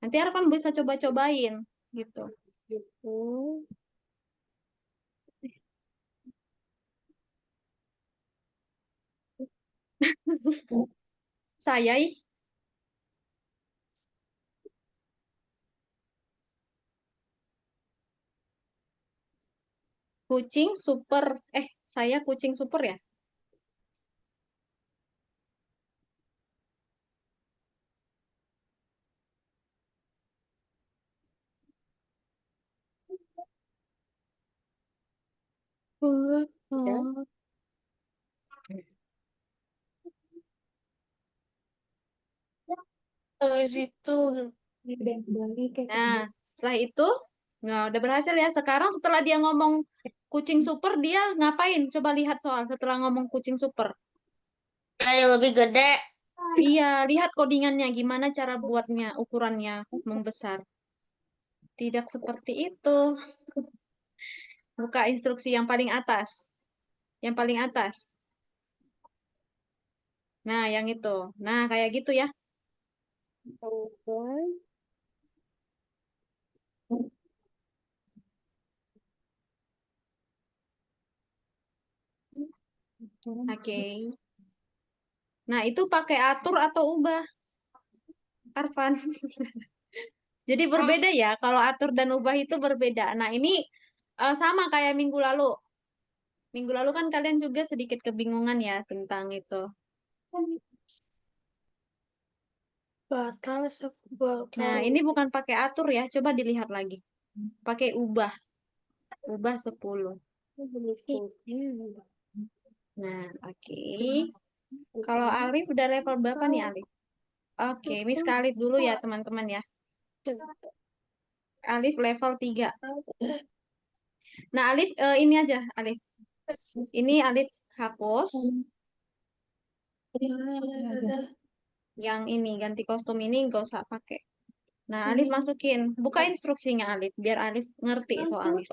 Nanti Arfan bisa coba-cobain gitu. Saya kucing super, saya kucing super ya. Habis itu Nah, setelah itu, nah udah berhasil ya. Sekarang setelah dia ngomong kucing super, dia ngapain? Coba lihat soal setelah ngomong kucing super. kayak lebih gede. Iya, lihat codingannya gimana cara buatnya, ukurannya membesar. Tidak seperti itu. Buka instruksi yang paling atas. Yang paling atas. Nah, yang itu. Nah, kayak gitu ya. Oke. Nah, itu pakai atur atau ubah, Arfan? Jadi berbeda ya, kalau atur dan ubah itu berbeda. Nah, ini sama kayak minggu lalu. Minggu lalu kan kalian juga sedikit kebingungan ya tentang itu. Nah, ini bukan pakai atur ya, coba dilihat lagi. Pakai ubah. Ubah 10. Nah, oke. Kalau Alif udah level berapa nih, Alif? Oke, Miss ke Alif dulu ya, teman-teman ya. Alif level 3. Nah, Alif ini aja, Alif. Ini Alif hapus. Yang ini, ganti kostum ini nggak usah pakai. Nah, Alif masukin. Buka instruksinya, Alif. Biar Alif ngerti soalnya.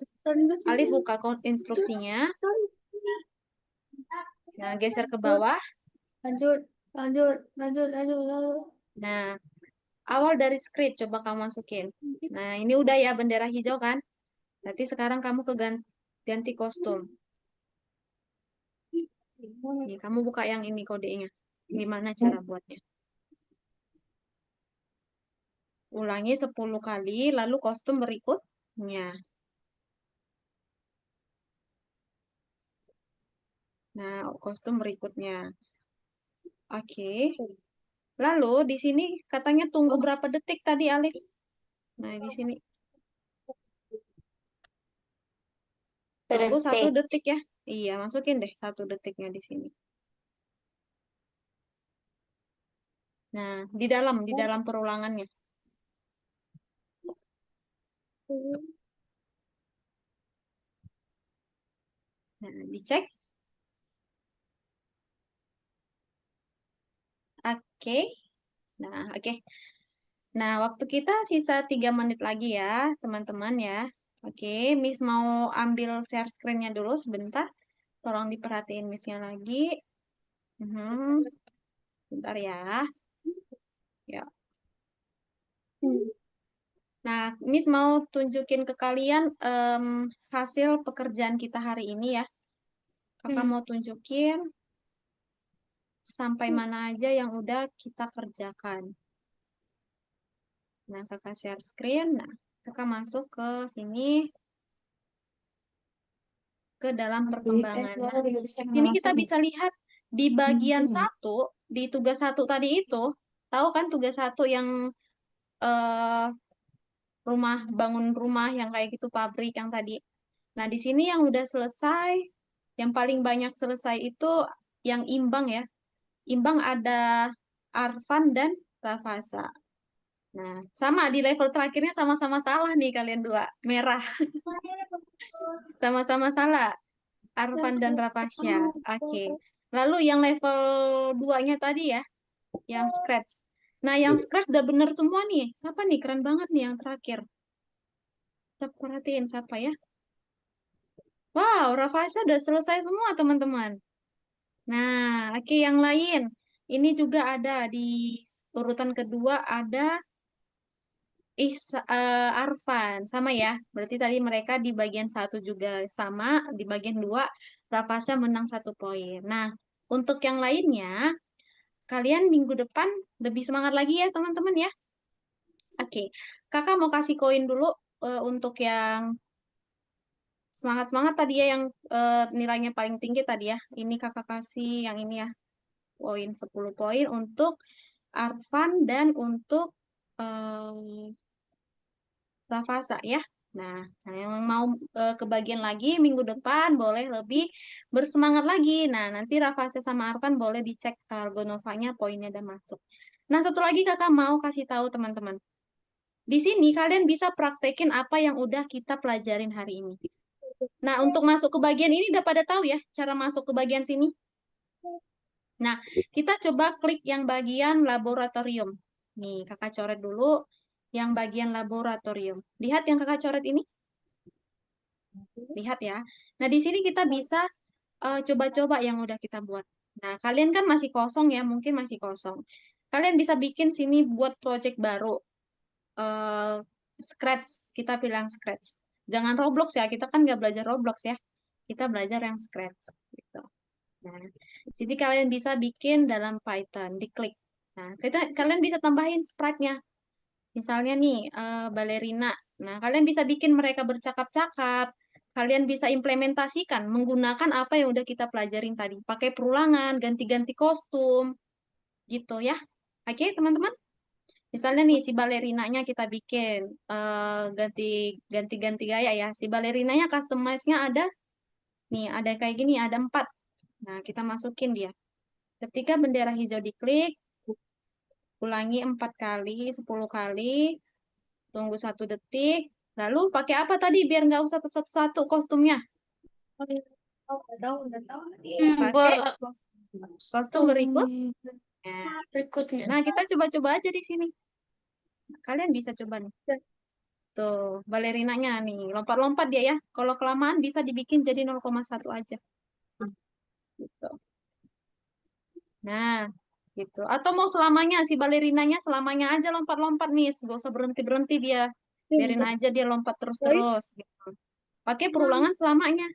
Alif buka instruksinya. Nah, geser ke bawah. Nah, awal dari script coba kamu masukin. Nah, ini udah ya bendera hijau kan? Nanti sekarang kamu ganti kostum. Nih, kamu buka yang ini kodenya. Gimana cara buatnya? Ulangi 10 kali, lalu kostum berikutnya. Nah, kostum berikutnya. Oke. Lalu di sini katanya tunggu berapa detik tadi, Alif? Nah, di sini tunggu 1 detik ya. Iya, masukin deh 1 detiknya di sini. Nah, di dalam perulangannya. Nah, dicek. Oke. Nah, oke. Nah, waktu kita sisa 3 menit lagi ya, teman-teman ya. Oke, Miss mau ambil share screen-nya dulu sebentar. Tolong diperhatiin Miss-nya lagi. Bentar ya. Ya. Nah, Miss mau tunjukin ke kalian hasil pekerjaan kita hari ini ya. Kakak mau tunjukin sampai mana aja yang udah kita kerjakan. Nah, kakak share screen. Nah, kakak masuk ke sini, ke dalam perkembangan. Nah, ini kita bisa lihat di bagian 1, di tugas 1 tadi itu, tahu kan tugas 1 yang eh, bangun rumah yang kayak gitu, pabrik yang tadi. Nah, di sini yang udah selesai, yang paling banyak selesai itu yang imbang ya. Imbang ada Arfan dan Rafasa. Nah, sama di level terakhirnya sama-sama salah nih kalian dua. Merah. Sama-sama salah. Arfan dan Rafasya. Oke. Lalu yang level 2-nya tadi ya, yang scratch. Nah, yang scratch udah bener semua nih. Siapa nih? Keren banget nih yang terakhir. Kita perhatiin siapa ya. Wow, Rafasya udah selesai semua, teman-teman. Nah, oke, yang lain. Ini juga ada di urutan kedua ada Arfan. Sama ya. Berarti tadi mereka di bagian 1 juga sama. Di bagian 2, Rafasa menang 1 poin. Nah, untuk yang lainnya, kalian minggu depan lebih semangat lagi ya, teman-teman ya. Oke, kakak mau kasih koin dulu untuk yang semangat-semangat tadi ya, yang nilainya paling tinggi tadi ya. Ini kakak kasih yang ini ya. 10 poin untuk Arfan dan untuk Rafasa ya. Nah, yang mau kebagian lagi minggu depan boleh lebih bersemangat lagi. Nah, nanti Rafasa sama Arfan boleh dicek Argonovanya poinnya udah masuk. Nah, satu lagi kakak mau kasih tahu teman-teman. Di sini kalian bisa praktekin apa yang udah kita pelajarin hari ini. Nah, untuk masuk ke bagian ini udah pada tahu ya cara masuk ke bagian sini. Nah, kita coba klik yang bagian laboratorium. Nih, kakak coret dulu yang bagian laboratorium. Lihat yang kakak coret ini? Lihat ya. Nah, di sini kita bisa coba-coba yang udah kita buat. Nah, kalian kan masih kosong ya, mungkin masih kosong. kalian bisa bikin sini buat project baru. Scratch, kita bilang Scratch. Jangan Roblox ya, kita kan nggak belajar Roblox ya. Kita belajar yang Scratch. Gitu. Nah, jadi kalian bisa bikin dalam Python, diklik. Nah, kalian bisa tambahin sprite-nya. Misalnya nih, balerina. Nah, kalian bisa bikin mereka bercakap-cakap. Kalian bisa implementasikan menggunakan apa yang udah kita pelajarin tadi. Pakai perulangan, ganti-ganti kostum, gitu ya. Oke, teman-teman? Misalnya nih, si balerinanya kita bikin ganti-ganti gaya ya. Si balerinanya customize-nya ada, nih ada kayak gini, ada 4. Nah, kita masukin dia. Ketika bendera hijau diklik, ulangi 4 kali, 10 kali, tunggu 1 detik, lalu pakai apa tadi biar nggak usah satu-satu kostumnya? Udah tahu. Pakai kostum berikut. Berikutnya. Nah, kita coba-coba aja di sini. Kalian bisa coba nih. Tuh, balerinanya nih, lompat-lompat dia ya. Kalau kelamaan bisa dibikin jadi 0,1 aja. Gitu. Nah, gitu. Atau mau selamanya, si balerinanya selamanya aja lompat-lompat nih. Gak usah berhenti-berhenti dia. Biarin aja dia lompat terus-terus. Gitu. Pakai perulangan selamanya.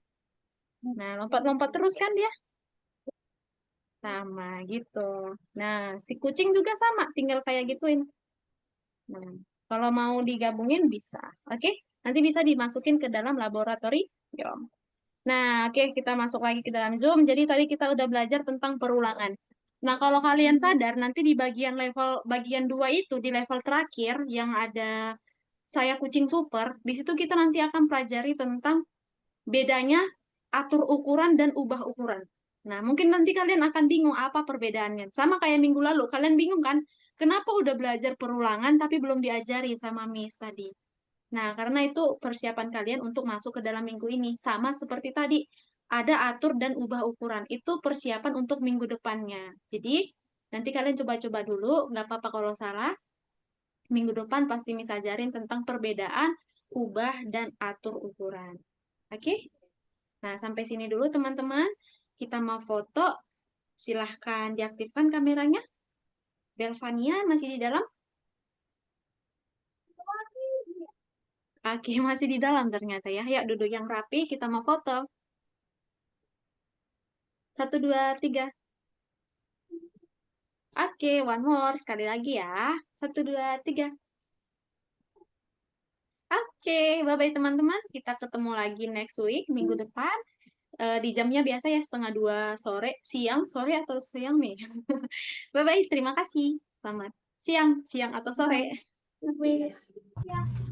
Nah, lompat-lompat terus kan dia. Sama gitu. Nah, si kucing juga sama. Tinggal kayak gituin. Nah, kalau mau digabungin bisa. Oke? Nanti bisa dimasukin ke dalam laboratorium. Nah, oke, kita masuk lagi ke dalam Zoom. Jadi tadi kita udah belajar tentang perulangan. Nah, kalau kalian sadar, nanti di bagian 2 itu, di level terakhir, yang ada saya kucing super, di situ kita nanti akan pelajari tentang bedanya atur ukuran dan ubah ukuran. Nah, mungkin nanti kalian akan bingung apa perbedaannya. Sama kayak minggu lalu, kalian bingung kan? Kenapa udah belajar perulangan tapi belum diajari sama Miss tadi? Nah, karena itu persiapan kalian untuk masuk ke dalam minggu ini. Sama seperti tadi, ada atur dan ubah ukuran. Itu persiapan untuk minggu depannya. Jadi, nanti kalian coba-coba dulu, nggak apa-apa kalau salah. Minggu depan pasti Miss ajarin tentang perbedaan, ubah, dan atur ukuran. Oke? Nah, sampai sini dulu teman-teman. Kita mau foto. Silahkan diaktifkan kameranya. Belvania masih di dalam? Oke, masih di dalam ternyata ya. Yuk, duduk yang rapi, kita mau foto. 1, 2, 3. Oke, one more. Sekali lagi ya. 1, 2, 3. Oke, bye-bye teman-teman. Kita ketemu lagi next week, minggu depan. Di jamnya biasa ya, 1:30 sore. Siang, sore atau siang nih? Bye-bye, terima kasih. Selamat siang atau sore.